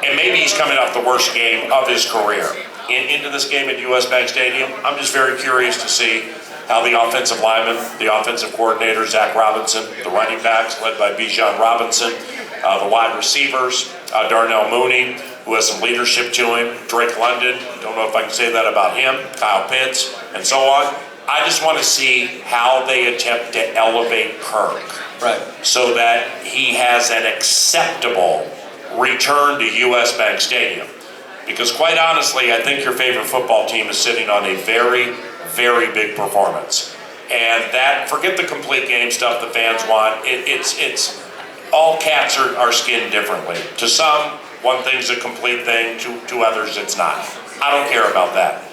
And maybe he's coming off the worst game of his career. Into this game at US Bank Stadium, I'm just very curious to see how the offensive lineman, the offensive coordinator, Zach Robinson, the running backs led by Bijan Robinson, the wide receivers, Darnell Mooney, who has some leadership to him, Drake London, don't know if I can say that about him, Kyle Pitts, and so on. I just want to see how they attempt to elevate Kirk. Right. So that he has an acceptable return to US Bank Stadium. Because quite honestly, I think your favorite football team is sitting on a very, very big performance. And that, forget the complete game stuff the fans want, it's all cats are skinned differently. To some, one thing's a complete thing, to others it's not. I don't care about that.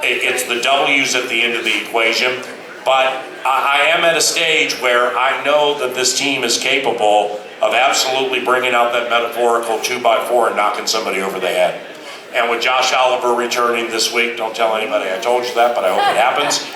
It's the W's at the end of the equation, but I am at a stage where I know that this team is capable of absolutely bringing out that metaphorical 2x4 and knocking somebody over the head. And with Josh Oliver returning this week, don't tell anybody I told you that, but I hope it happens,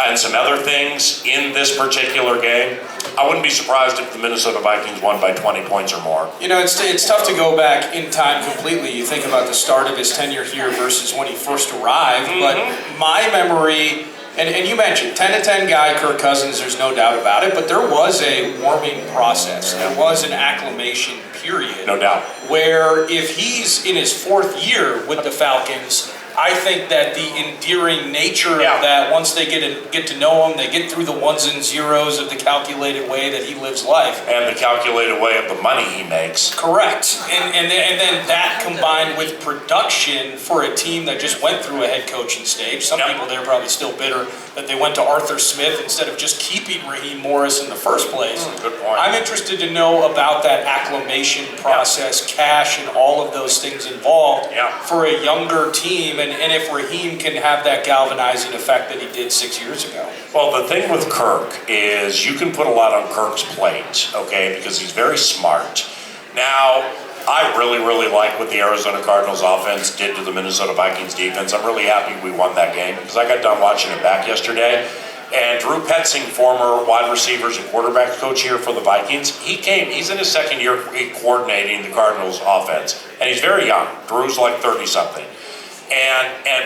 and some other things in this particular game, I wouldn't be surprised if the Minnesota Vikings won by 20 points or more. You know, it's tough to go back in time completely. You think about the start of his tenure here versus when he first arrived, but my memory, and you mentioned 10-10 guy, Kirk Cousins, there's no doubt about it, but there was a warming process. There was an acclimation period. No doubt. Where if he's in his 4th year with the Falcons, I think that the endearing nature of that, once they get to know him, they get through the ones and zeros of the calculated way that he lives life. And the calculated way of the money he makes. Correct. And then that combined with production for a team that just went through a head coaching stage. Some people there are probably still bitter that they went to Arthur Smith instead of just keeping Raheem Morris in the first place. Good point. I'm interested to know about that acclimation process, cash, and all of those things involved for a younger team. And if Raheem can have that galvanizing effect that he did 6 years ago. Well, the thing with Kirk is you can put a lot on Kirk's plate, okay, because he's very smart. Now, I really, really like what the Arizona Cardinals offense did to the Minnesota Vikings defense. I'm really happy we won that game because I got done watching it back yesterday. And Drew Petzing, former wide receivers and quarterbacks coach here for the Vikings, he's in his 2nd year coordinating the Cardinals offense. And he's very young. Drew's like 30-something.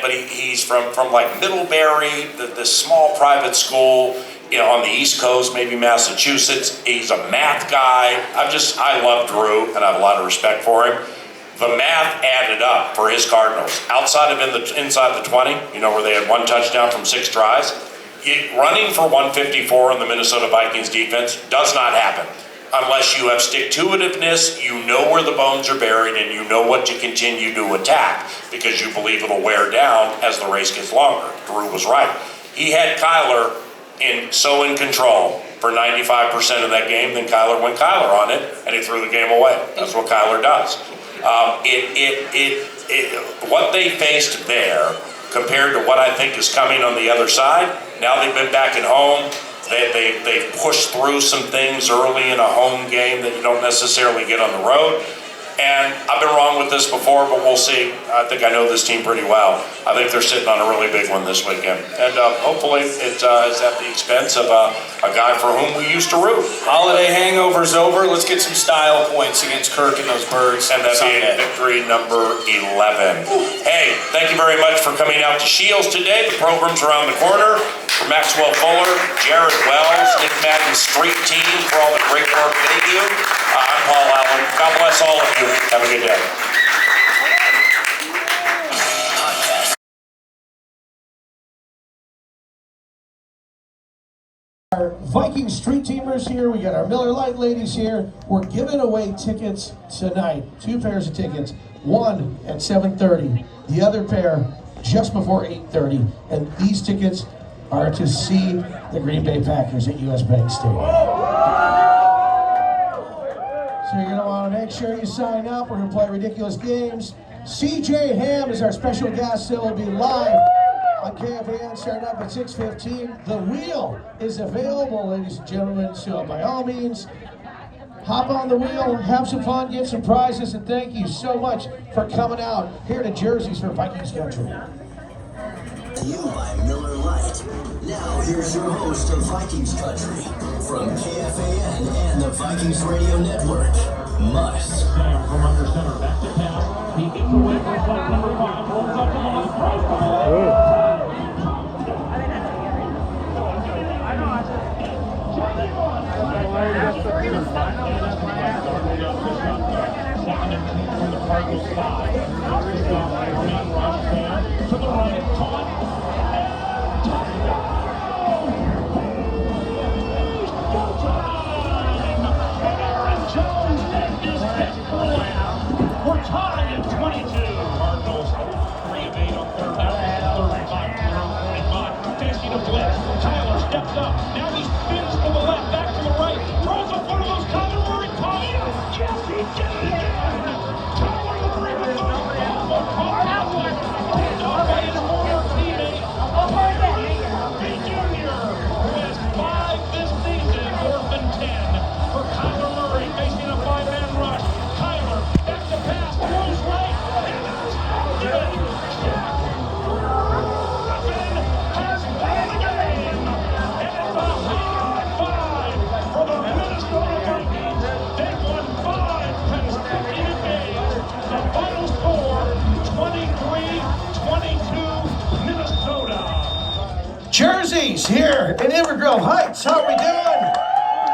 But he's from like Middlebury, the small private school, you know, on the East Coast, maybe Massachusetts. He's a math guy. I love Drew, and I have a lot of respect for him. The math added up for his Cardinals. Outside of inside the 20, you know, where they had 1 touchdown from 6 tries, running for 154 in the Minnesota Vikings defense does not happen. Unless you have stick-to-itiveness, you know where the bones are buried, and you know what to continue to attack because you believe it'll wear down as the race gets longer. Drew was right. He had Kyler in control for 95% of that game, then Kyler went Kyler on it, and he threw the game away. That's what Kyler does. What they faced there compared to what I think is coming on the other side, now they've been back at home. They pushed through some things early in a home game that you don't necessarily get on the road. And I've been wrong with this before, but we'll see. I think I know this team pretty well. I think they're sitting on a really big one this weekend. And hopefully it is at the expense of a guy for whom we used to root. Holiday hangover's over. Let's get some style points against Kirk and those Birds. And that'd be victory number 11. Hey, thank you very much for coming out to SHEELS today. The program's around the corner. For Maxwell Fuller, Jared Wells, Nick Madden's street team for all the great work they do. I'm Paul Allen. God bless all of you. Have a good day. Our Viking street teamers here. We got our Miller Lite ladies here. We're giving away tickets tonight. 2 pairs of tickets. One at 7:30. The other pair just before 8:30. And these tickets are to see the Green Bay Packers at US Bank Stadium. So you're going to want to make sure you sign up. We're going to play ridiculous games. CJ Ham is our special guest. So will be live on KFAN starting up at 6:15. The wheel is available, ladies and gentlemen. So by all means, hop on the wheel, have some fun, get some prizes, and thank you so much for coming out here to Jerseys for Vikings Country. You by Miller Lite. Now here's your host of Vikings Country from KFAN and the Vikings Radio Network, Muss. From under center, back to pass. He gets away from play number 5, rolls up to the left, right from the Cardinals side. Man rush there to the right, caught. We're tied at 22. Cardinals 3 of 8 on third down. 35, 45. Tasty to blitz. Tyler steps up. Now he spins to the left, back to the right. Throws up one of those. Tyler Murray caught. Yes, he did it again. Tyler Murray with the football caught. Picked up by his former teammate. Murphy Jr. who has 5 this season. 4th and 10 for Kyler Murray facing a 5-man rush. Kyler back to pass, throws right, and it's good. Mussman has won the game, and it's a high 5 for the Minnesota Vikings. They've won 5 consecutive games. The final score, 23-22, Minnesota. Jerseys here in Inver Heights. How are we doing?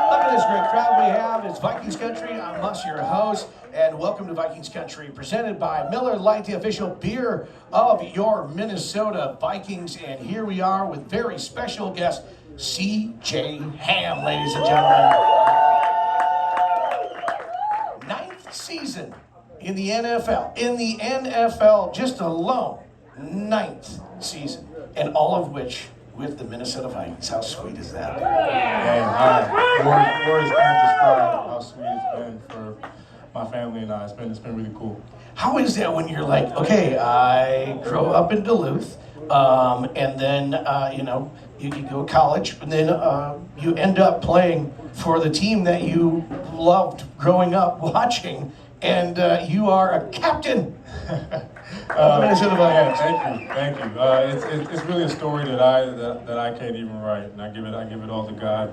Look at this great crowd we have. It's Vikings Country. I'm Muss, your host, and welcome to Vikings Country, presented by Miller Lite, the official beer of your Minnesota Vikings. And here we are with very special guest, CJ Ham, ladies and gentlemen. 9th season in the NFL. In the NFL, just alone, 9th season, and all of which with the Minnesota Vikings. How sweet is that? Hey, words can't describe how sweet it's been for my family and I. It's been really cool. How is that when you're like, okay, I grew up in Duluth, and then you go to college, and then you end up playing for the team that you loved growing up watching, and you are a captain. Minnesota Vikings. Thank you. It's really a story that I can't even write, and I give it all to God.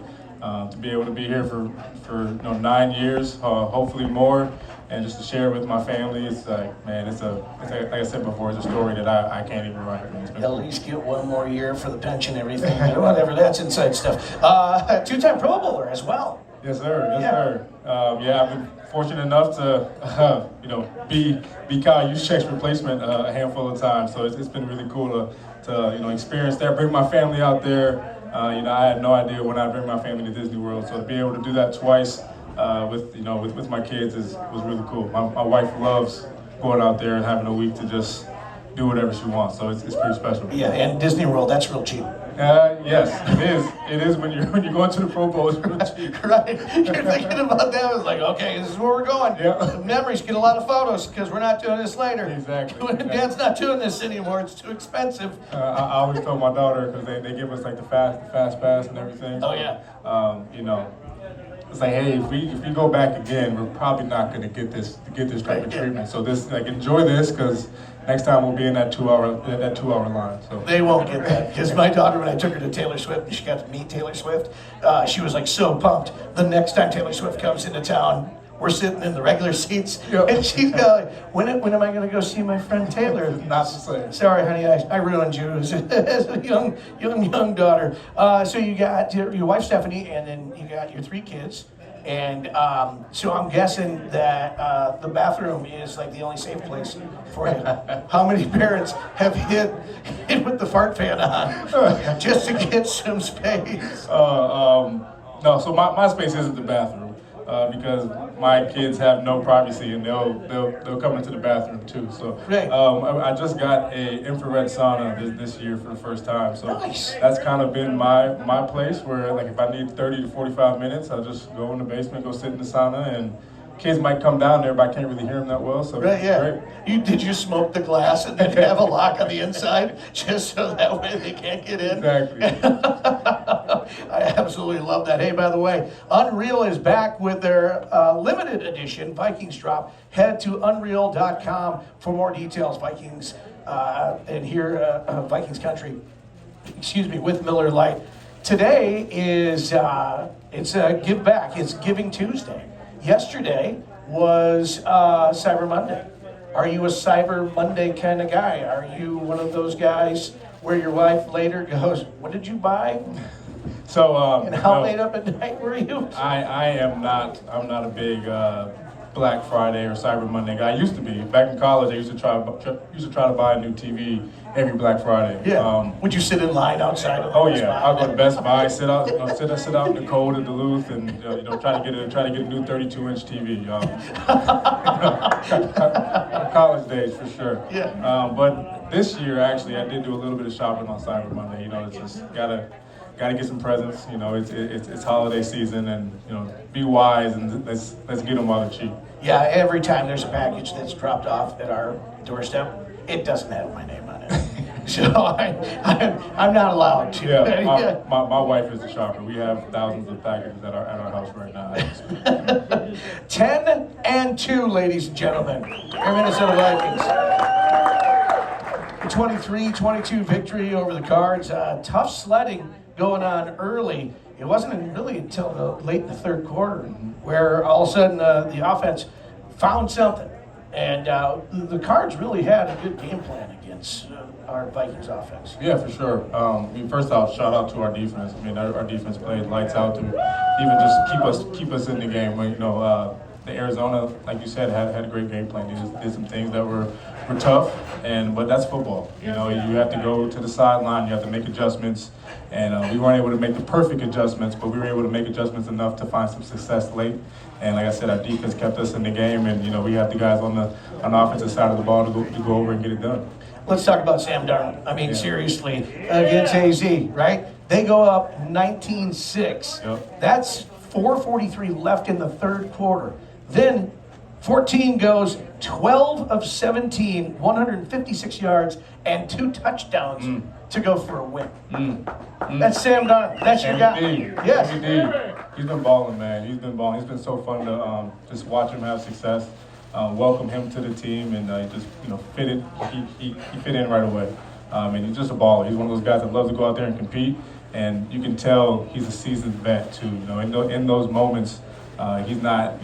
To be able to be here for 9 years, hopefully more, and just to share it with my family. It's like, man, it's like I said before, it's a story that I can't even write. At least get one more year for the pension, everything, whatever. That's inside stuff. 2-time Pro Bowler as well. Yes, sir. Yes, sir. I've been fortunate enough to, be Kyle Juszczyk's replacement a handful of times. So it's been really cool to experience that, bring my family out there. I had no idea when I'd bring my family to Disney World. So to be able to do that twice with my kids was really cool. My wife loves going out there and having a week to just do whatever she wants. So it's pretty special. Yeah, and Disney World, that's real cheap. Yes, it is. It is when you're going to the Pro Bowl. It's real cheap. Right. You're thinking about that. It's like, okay, this is where we're going. Yeah. Memories, get a lot of photos because we're not doing this later. Exactly. Dad's not doing this anymore. It's too expensive. I always tell my daughter because they give us like the fast pass and everything. Oh yeah. it's like, hey, if we go back again, we're probably not going to get this type of treatment. So this, like, enjoy this, because next time we'll be in that 2 hour line. So they won't get that, because my daughter, when I took her to Taylor Swift and she got to meet Taylor Swift, she was like so pumped. The next time Taylor Swift comes into town, we're sitting in the regular seats, and she's like, when am I going to go see my friend Taylor? Not the same. Sorry, honey, I ruined you as a young daughter. So you got your wife Stephanie, and then you got your 3 kids. And so I'm guessing that the bathroom is like the only safe place for you. How many parents have hit with the fart fan on just to get some space? No, so my space isn't the bathroom. Because my kids have no privacy, and they'll come into the bathroom too. So I just got a infrared sauna this year for the first time. So that's kind of been my place where, like, if I need 30 to 45 minutes, I'll just go in the basement, go sit in the sauna, and kids might come down there, but I can't really hear them that well. So right, yeah. Great. Did you smoke the glass and then have a lock on the inside just so that way they can't get in? Exactly. I absolutely love that. Hey, by the way, Unreal is back with their limited edition Vikings drop. Head to unreal.com for more details. Vikings and here, Vikings country, with Miller Lite. Today is it's a give back. It's Giving Tuesday. Yesterday was Cyber Monday. Are you a Cyber Monday kind of guy? Are you one of those guys where your wife later goes, "What did you buy?" So and how late up at night were you? I'm not a big Black Friday or Cyber Monday guy. I used to be. Back in college, I used to try to buy a new TV every Black Friday. Yeah. Would you sit in line outside of the Best Buy? I'll go to Best Buy, sit out in the cold in Duluth, and try to get a new 32-inch TV. College days for sure. Yeah. But this year, actually, I did do a little bit of shopping on Cyber Monday. It's just gotta get some presents. It's holiday season, and be wise and let's get them while they're cheap. Yeah, every time there's a package that's dropped off at our doorstep, it doesn't have my name on it. So I'm not allowed to. Yeah, my wife is a shopper. We have thousands of packages at our house right now. 10-2, ladies and gentlemen. Your Minnesota Vikings. 23-22 victory over the Cards. Tough sledding going on early. It wasn't really until late in the third quarter where all of a sudden the offense found something. And the Cards really had a good game plan against our Vikings offense. Yeah, for sure. First off, shout out to our defense. Our defense played lights out to even just keep us in the game. The Arizona, like you said, had a great game plan. They did some things that were tough, but that's football. You have to go to the sideline. You have to make adjustments, and we weren't able to make the perfect adjustments, but we were able to make adjustments enough to find some success late. And like I said, our defense kept us in the game, and we have the guys on the offensive side of the ball to go over and get it done. Let's talk about Sam Darnold. Seriously, against AZ, right? They go up 19-6. Yep. That's 4:43 left in the third quarter. Then 14 goes 12 of 17, 156 yards, and 2 touchdowns to go for a win. That's Sam Darnold. That's your guy. Yes. MVP. He's been balling, man. He's been balling. It's been so fun to just watch him have success. Welcome him to the team, and he just fit in. He fit in right away. And he's just a baller. He's one of those guys that loves to go out there and compete, and you can tell he's a seasoned vet too. In those moments. He's not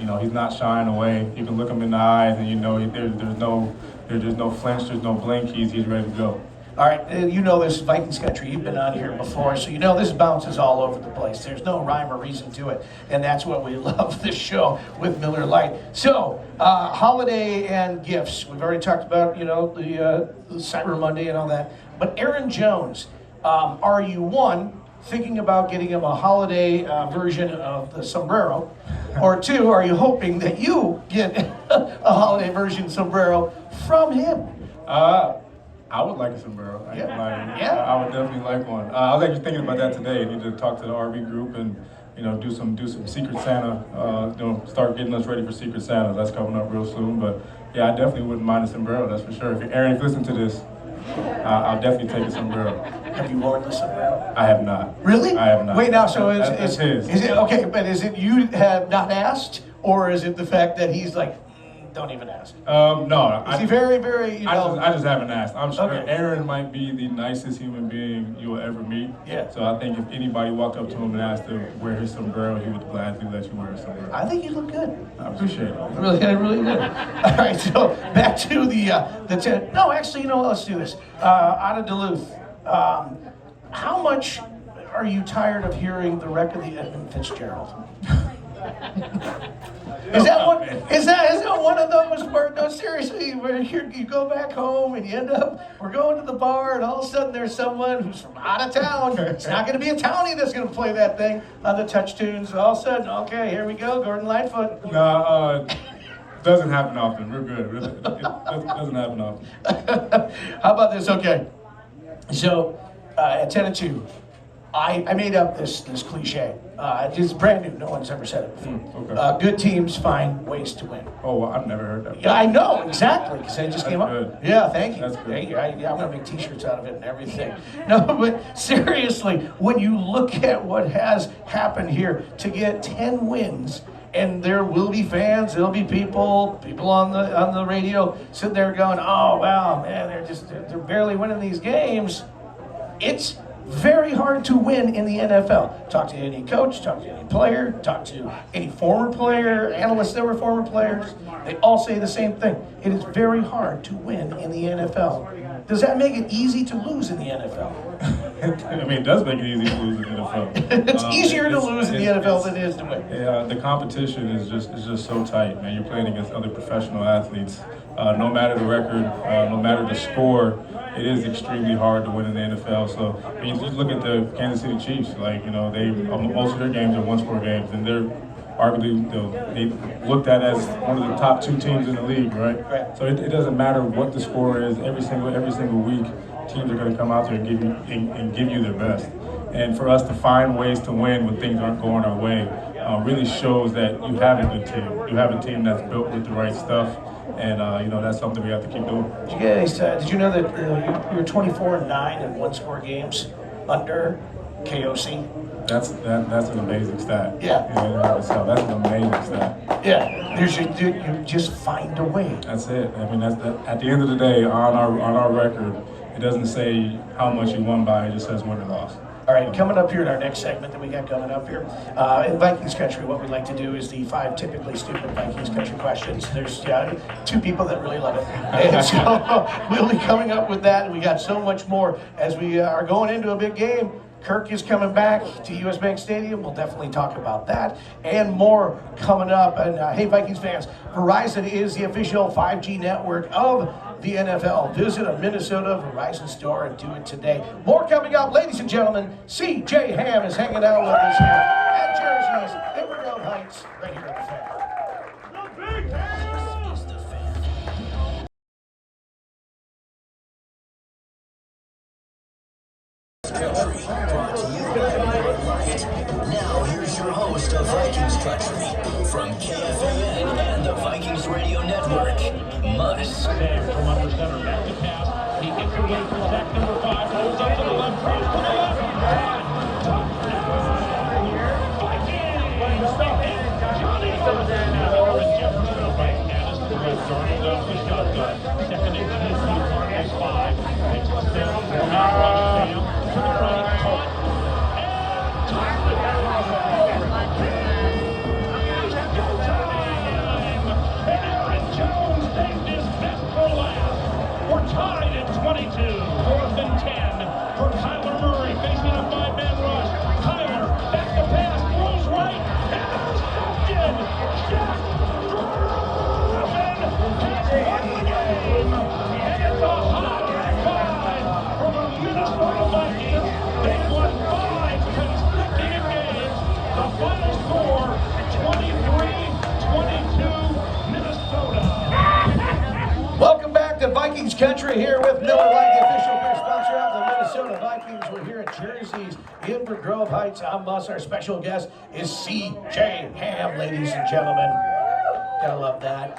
shying away. You can look him in the eyes, and there's no flinch, there's no blink. He's ready to go. All right, this Vikings country. You've been on here before, so this bounces all over the place. There's no rhyme or reason to it, and that's what we love this show with Miller Lite. So, holiday and gifts. We've already talked about the Cyber Monday and all that. But Aaron Jones, are you thinking about getting him a holiday version of the sombrero? Or 2, are you hoping that you get a holiday version sombrero from him? I would like a sombrero. Yeah. I would definitely like one. I was actually thinking about that today. I need to talk to the RV group and do some Secret Santa. Start getting us ready for Secret Santa. That's coming up real soon. But yeah, I definitely wouldn't mind a sombrero. That's for sure. If Aaron, if you listen to this, I'll definitely take a sombrero. Have you worn the sombrero? I have not. Really? I have not. Wait, now, so That's his. is it, okay, but is it you have not asked, or is it the fact that he's like, don't even ask? No. Is he very, very, you know? I just haven't asked. I'm sure Okay. Aaron might be the nicest human being you will ever meet. Yeah. So I think if anybody walked up to him and asked to wear his sombrero, he would gladly let you wear his sombrero. I think you look good. I appreciate it. Really good. All right, so back to the 10. No, actually, you know what? Let's do this. Out of Duluth, how much are you tired of hearing the wreck of the Edmund Fitzgerald? Is that one of those where, no, seriously, where you go back home and you end up, we're going to the bar and all of a sudden there's someone who's from out of town. It's not going to be a townie that's going to play that thing on the touch tunes. All of a sudden, okay, here we go, Gordon Lightfoot. No, doesn't happen often. We're good. It doesn't happen often. How about this? Okay. So, at 10-2, I made up this cliche. It's brand new. No one's ever said it before. Okay. Good teams find ways to win. Oh, well, I've never heard that. Yeah, I know, exactly, because it just That's came up. good. Yeah, thank you. That's good. Thank you. I'm going to make t-shirts out of it and everything. No, but seriously, when you look at what has happened here, to get 10 wins, and there will be fans, there'll be people on the radio sitting there going, oh, wow, man, they're barely winning these games. It's very hard to win in the NFL. Talk to any coach, talk to any player, talk to any former player, analysts that were former players. They all say the same thing. It is very hard to win in the NFL. Does that make it easy to lose in the NFL? I mean, it does make it easy to lose in the NFL. It's easier to lose in the NFL than it is to win. Yeah, the competition is just so tight, man. You're playing against other professional athletes. No matter the record, no matter the score, it is extremely hard to win in the NFL. So I mean, you look at the Kansas City Chiefs, like, you know, most of their games are one-score games, and they're arguably they looked at as one of the top 2 teams in the league, right? So it doesn't matter what the score is. Every single week, teams are going to come out there and give you their best. And for us to find ways to win when things aren't going our way really shows that you have a good team. You have a team that's built with the right stuff. And you know, that's something we have to keep doing. Did you know that you were 24-9 in one-score games under KOC? That's an amazing stat. Yeah. That's an amazing stat. Yeah. You just find a way. That's it. I mean, at the end of the day, on our record, it doesn't say how much you won by. It just says win or loss. All right, coming up here in our next segment that we got coming up here, in Vikings Country, what we'd like to do is the 5 typically stupid Vikings Country questions. There's 2 people that really love it. And so we'll be coming up with that, and we got so much more as we are going into a big game. Kirk is coming back to US Bank Stadium. We'll definitely talk about that and more coming up. And hey, Vikings fans, Verizon is the official 5G network of the NFL. Visit a Minnesota Verizon store and do it today. More coming up. Ladies and gentlemen, CJ Ham is hanging out with us here at Jersey's Inver Heights, right here at the Fan. Brought to you by Miller Lite. Now here's your host of Vikings Country from KFAN and the Vikings Radio Network, Muss. From under center, back to pass. He gets away from sack number 5, holds up to the left, throws to the left. Vikings! Johnny Aaron Jefferson right Dennis to the left, starting off the shotgun. Second and 10, Cardinals 5. Takes the snap, runs down to the right, caught, and touchdown! Aaron Jones saved his best for last. We're tied at 22, 4th and 10 for Kyler Murray facing a 5-man rush. Kyler back to pass, throws right, intercepted. Jack Griffin has won the game, and it's a hot 5 for the Minnesota Vikings. They've won 5 consecutive games. The final score, 23-22, Minnesota. Welcome back to Vikings Country here with Miller Lite, the official beer sponsor of the Minnesota Vikings. We're here at Jersey's Inver Grove Heights. I'm Muss. Our special guest is CJ Ham, ladies and gentlemen. Gotta love that.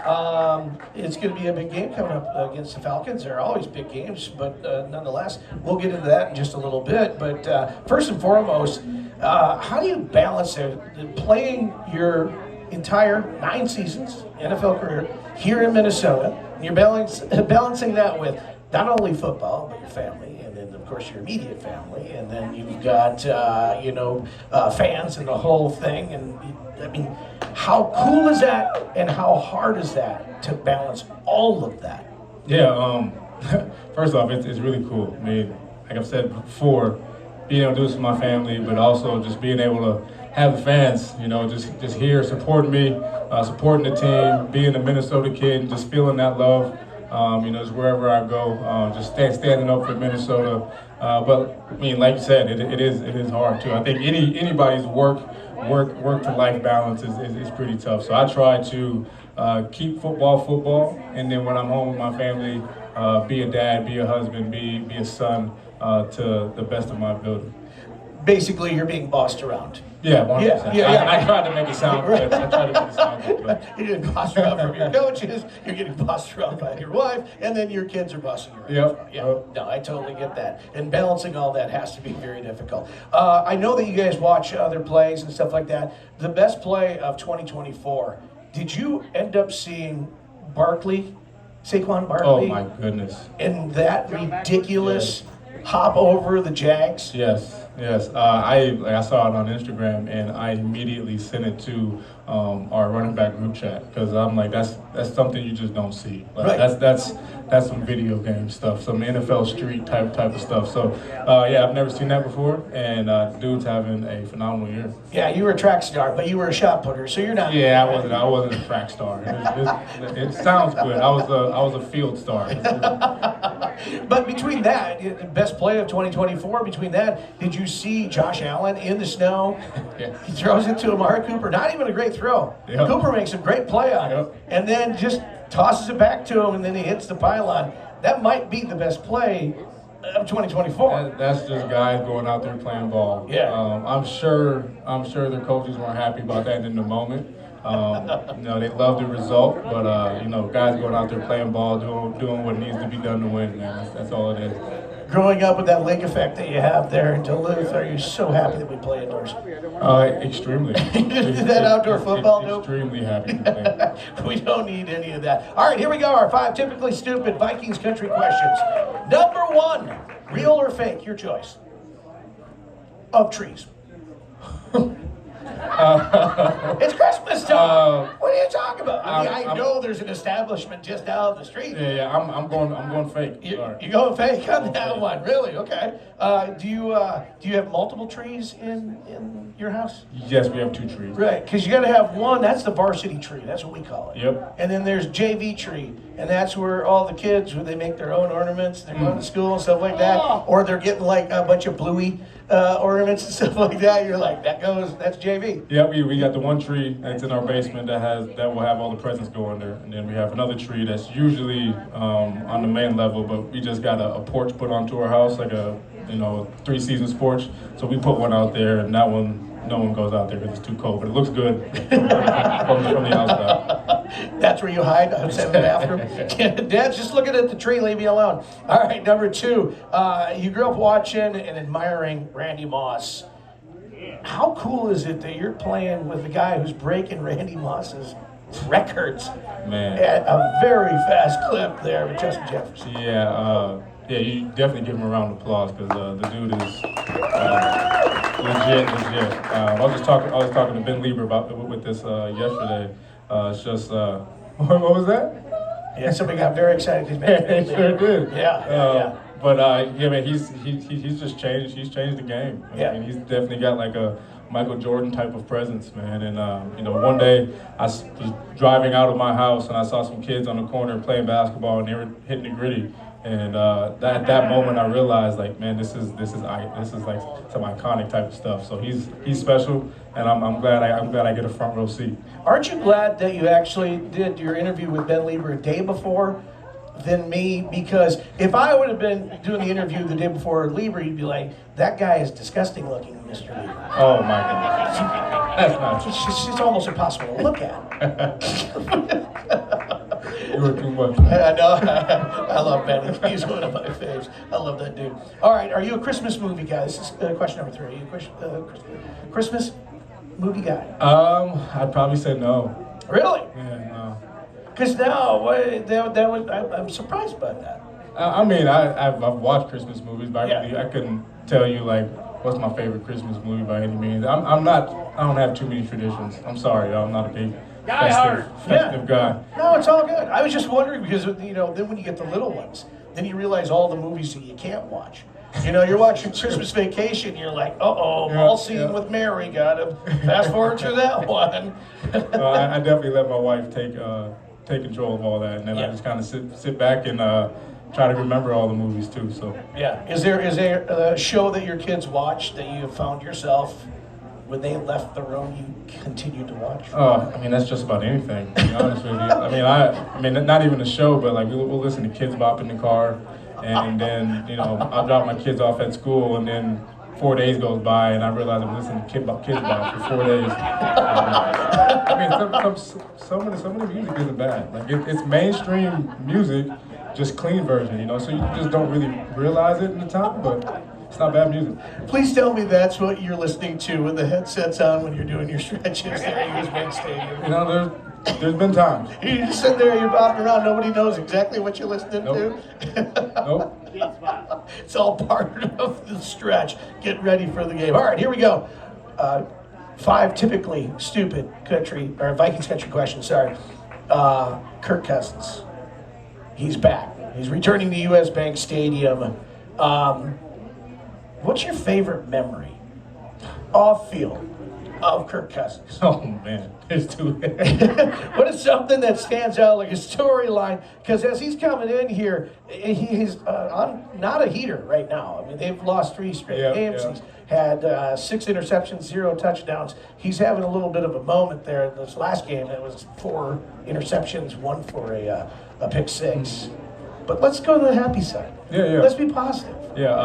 It's going to be a big game coming up against the Falcons. They're always big games, but nonetheless, we'll get into that in just a little bit. But first and foremost, how do you balance playing your entire 9 seasons NFL career here in Minnesota? And you're balancing that with not only football, but your family, and then of course your immediate family, and then you've got fans and the whole thing. And I mean, how cool is that, and how hard is that to balance all of that? Yeah. First off, it's really cool. I mean, like I've said before, being able to do this with my family, but also just being able to have the fans, just here supporting me, supporting the team, being a Minnesota kid, and just feeling that love. Just wherever I go, just standing up for Minnesota. But I mean, like you said, it is hard too. I think anybody's work to life balance is pretty tough. So I try to keep football, and then when I'm home with my family, be a dad, be a husband, be a son to the best of my ability. Basically, you're being bossed around. Yeah, 100%. Yeah. I tried to make it sound good. But You're getting bossed around from your coaches, you're getting bossed around by your wife, and then your kids are bossing you around. Yep. Yeah, no, I totally get that. And balancing all that has to be very difficult. I know that you guys watch other plays and stuff like that. The best play of 2024, did you end up seeing Saquon Barkley? oh my goodness. In that ridiculous hop over the Jags? Yes. I saw it on Instagram, and I immediately sent it to our running back group chat, because I'm like, that's something you just don't see. Like, right. That's some video game stuff, some NFL street type of stuff. So I've never seen that before, and dude's having a phenomenal year. Yeah, you were a track star, but you were a shot putter, so you're not. Yeah, I wasn't a track star. It sounds good. I was a field star. But between that, best play of 2024, between that, did you see Josh Allen in the snow? Yeah. He throws it to Amari Cooper. Not even a great throw. Yep. Cooper makes a great play on it. Yep. And then just tosses it back to him, and then he hits the pylon. That might be the best play of 2024. That's just guys going out there playing ball. Yeah. I'm sure their coaches weren't happy about that in the moment. They love the result, but guys going out there playing ball, doing what needs to be done to win, man. That's all it is. Growing up with that lake effect that you have there in Duluth, are you so happy that we play indoors? Extremely. That outdoor football? Extremely happy. Man. We don't need any of that. All right, here we go. Our 5 typically stupid Vikings country questions. Number 1, real or fake, your choice. Of trees. It's Christmas time. What are you talking about? I know there's an establishment just down the street. Yeah. I'm going fake. You're going fake on that one, really? Okay. Do you have multiple trees in your house? Yes, we have 2 trees. Right, because you got to have one. That's the varsity tree. That's what we call it. Yep. And then there's JV tree, and that's where all the kids, where they make their own ornaments. They're going to school and stuff like that, or they're getting like a bunch of bluey ornaments and stuff like that. You're like, that's JV. Yeah, we got the one tree that's in our basement that will have all the presents go under, and then we have another tree that's usually on the main level, but we just got a porch put onto our house, like a 3 seasons porch. So we put one out there, and that one, no one goes out there because it's too cold, but it looks good from the outside. That's where you hide outside the bathroom. Dad's just looking at the tree, leave me alone. All right, number 2, you grew up watching and admiring Randy Moss. How cool is it that you're playing with a guy who's breaking Randy Moss's records, man, at a very fast clip there with Justin Jefferson? Yeah, you definitely give him a round of applause, because the dude is legit. I was talking to Ben Lieber with this yesterday. It's just what was that? Yeah, somebody got very excited. He sure did. Yeah. But man, he's just changed. He's changed the game. I mean, he's definitely got like a Michael Jordan type of presence, man. And one day I was driving out of my house, and I saw some kids on the corner playing basketball, and they were hitting the gritty. And at that moment, I realized, like, man, this is like some iconic type of stuff. So he's special, and I'm glad I get a front row seat. Aren't you glad that you actually did your interview with Ben Lieber a day before than me? Because if I would have been doing the interview the day before Lieber, you'd be like, that guy is disgusting looking. Mr. Lee? Oh my goodness. That's not true. She's almost impossible to look at. You were too much. I know. I love Benny. He's one of my faves. I love that dude. All right, are you a Christmas movie guy? This is question number 3. Are you a Christmas movie guy? I'd probably say no. Really? Yeah, no. Because now, I'm surprised by that. I mean, I've watched Christmas movies, but I couldn't tell you like what's my favorite Christmas movie by any means. I don't have too many traditions. I'm sorry, I'm not a big festive guy. No, it's all good. I was just wondering because then when you get the little ones, then you realize all the movies that you can't watch. You're watching Christmas Vacation, you're like, mall scene with Mary, gotta fast forward through that one. Well, I definitely let my wife take control of all that, and then I just kind of sit back and try to remember all the movies too. So yeah, is there a show that your kids watch that you have found yourself when they left the room you continued to watch? I mean, that's just about anything, to be honest with you. I mean, not even a show, but like we'll listen to Kids Bop in the car, and then I'll drop my kids off at school, and then 4 days goes by, and I realize I'm listening to Kids Bop for 4 days. I mean, some of the music isn't bad. Like it's mainstream music, just clean version, so you just don't really realize it in the time, but it's not bad music. Please tell me that's what you're listening to with the headsets on when you're doing your stretches there at US Bank Stadium. There's been times. You just sit there, you're bopping around, nobody knows exactly what you're listening to. Nope. It's all part of the stretch. Get ready for the game. All right, here we go. 5 typically stupid Vikings country questions. Sorry. Kirk Cousins. He's back. He's returning to US Bank Stadium. What's your favorite memory off field of Kirk Cousins? Oh man, there's two. What is something that stands out like a storyline? Because as he's coming in here, he's not a heater right now. I mean, they've lost 3 straight games. Yeah. He's had 6 interceptions, 0 touchdowns. He's having a little bit of a moment there in this last game. It was 4 interceptions, 1 for a pick 6. But let's go to the happy side. Yeah. Let's be positive. Yeah.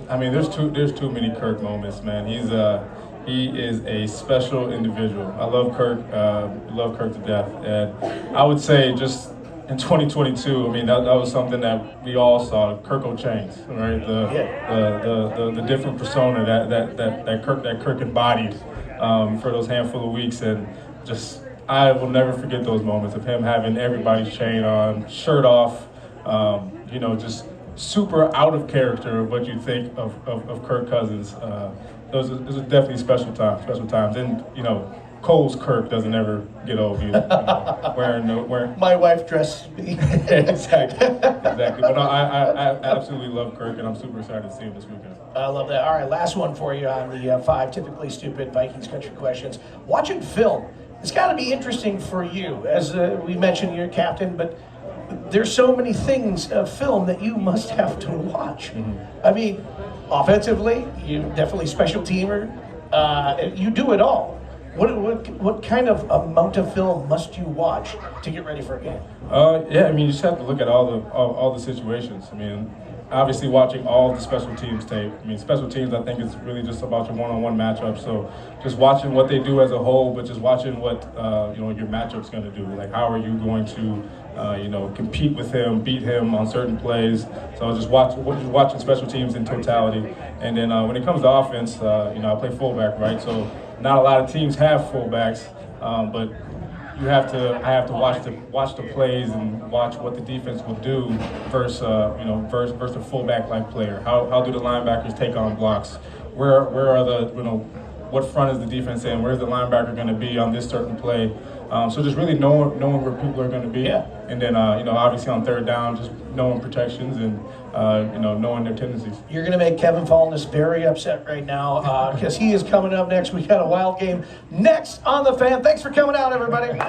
I mean, there's too many Kirk moments, man. He is a special individual. I love Kirk. Love Kirk to death. And I would say just in 2022, I mean, that was something that we all saw. Kirk O'Chains, right? The different persona that Kirk embodied for those handful of weeks, and just I will never forget those moments of him having everybody's chain on, shirt off, just super out of character of what you think of Kirk Cousins. Those are definitely special times. And, Cole's Kirk doesn't ever get old either. Wearing My wife dresses me. Exactly. But no, I absolutely love Kirk, and I'm super excited to see him this weekend. I love that. All right, last one for you on the 5 typically stupid Vikings country questions. Watching film, it's got to be interesting for you. As we mentioned, you're a captain, but there's so many things of film that you must have to watch. Mm-hmm. I mean, offensively, you definitely special teamer. You do it all. What kind of amount of film must you watch to get ready for a game? Yeah, I mean, you just have to look at all the situations. I mean, obviously watching all the special teams tape. I mean, special teams, I think, is really just about your one-on-one matchup. So just watching what they do as a whole, but just watching what your matchup's going to do. Like, how are you going to compete with him, beat him on certain plays. So just watching special teams in totality. And then when it comes to offense, I play fullback, right? So not a lot of teams have fullbacks, but I have to watch the plays and watch what the defense will do versus a fullback-like player. How do the linebackers take on blocks? Where are what front is the defense in? Where's the linebacker going to be on this certain play? So just really knowing where people are going to be, and then obviously on third down, just knowing protections and knowing their tendencies. You're going to make Kevin Fallness very upset right now because he is coming up next. We got a wild game next on the Fan. Thanks for coming out, everybody.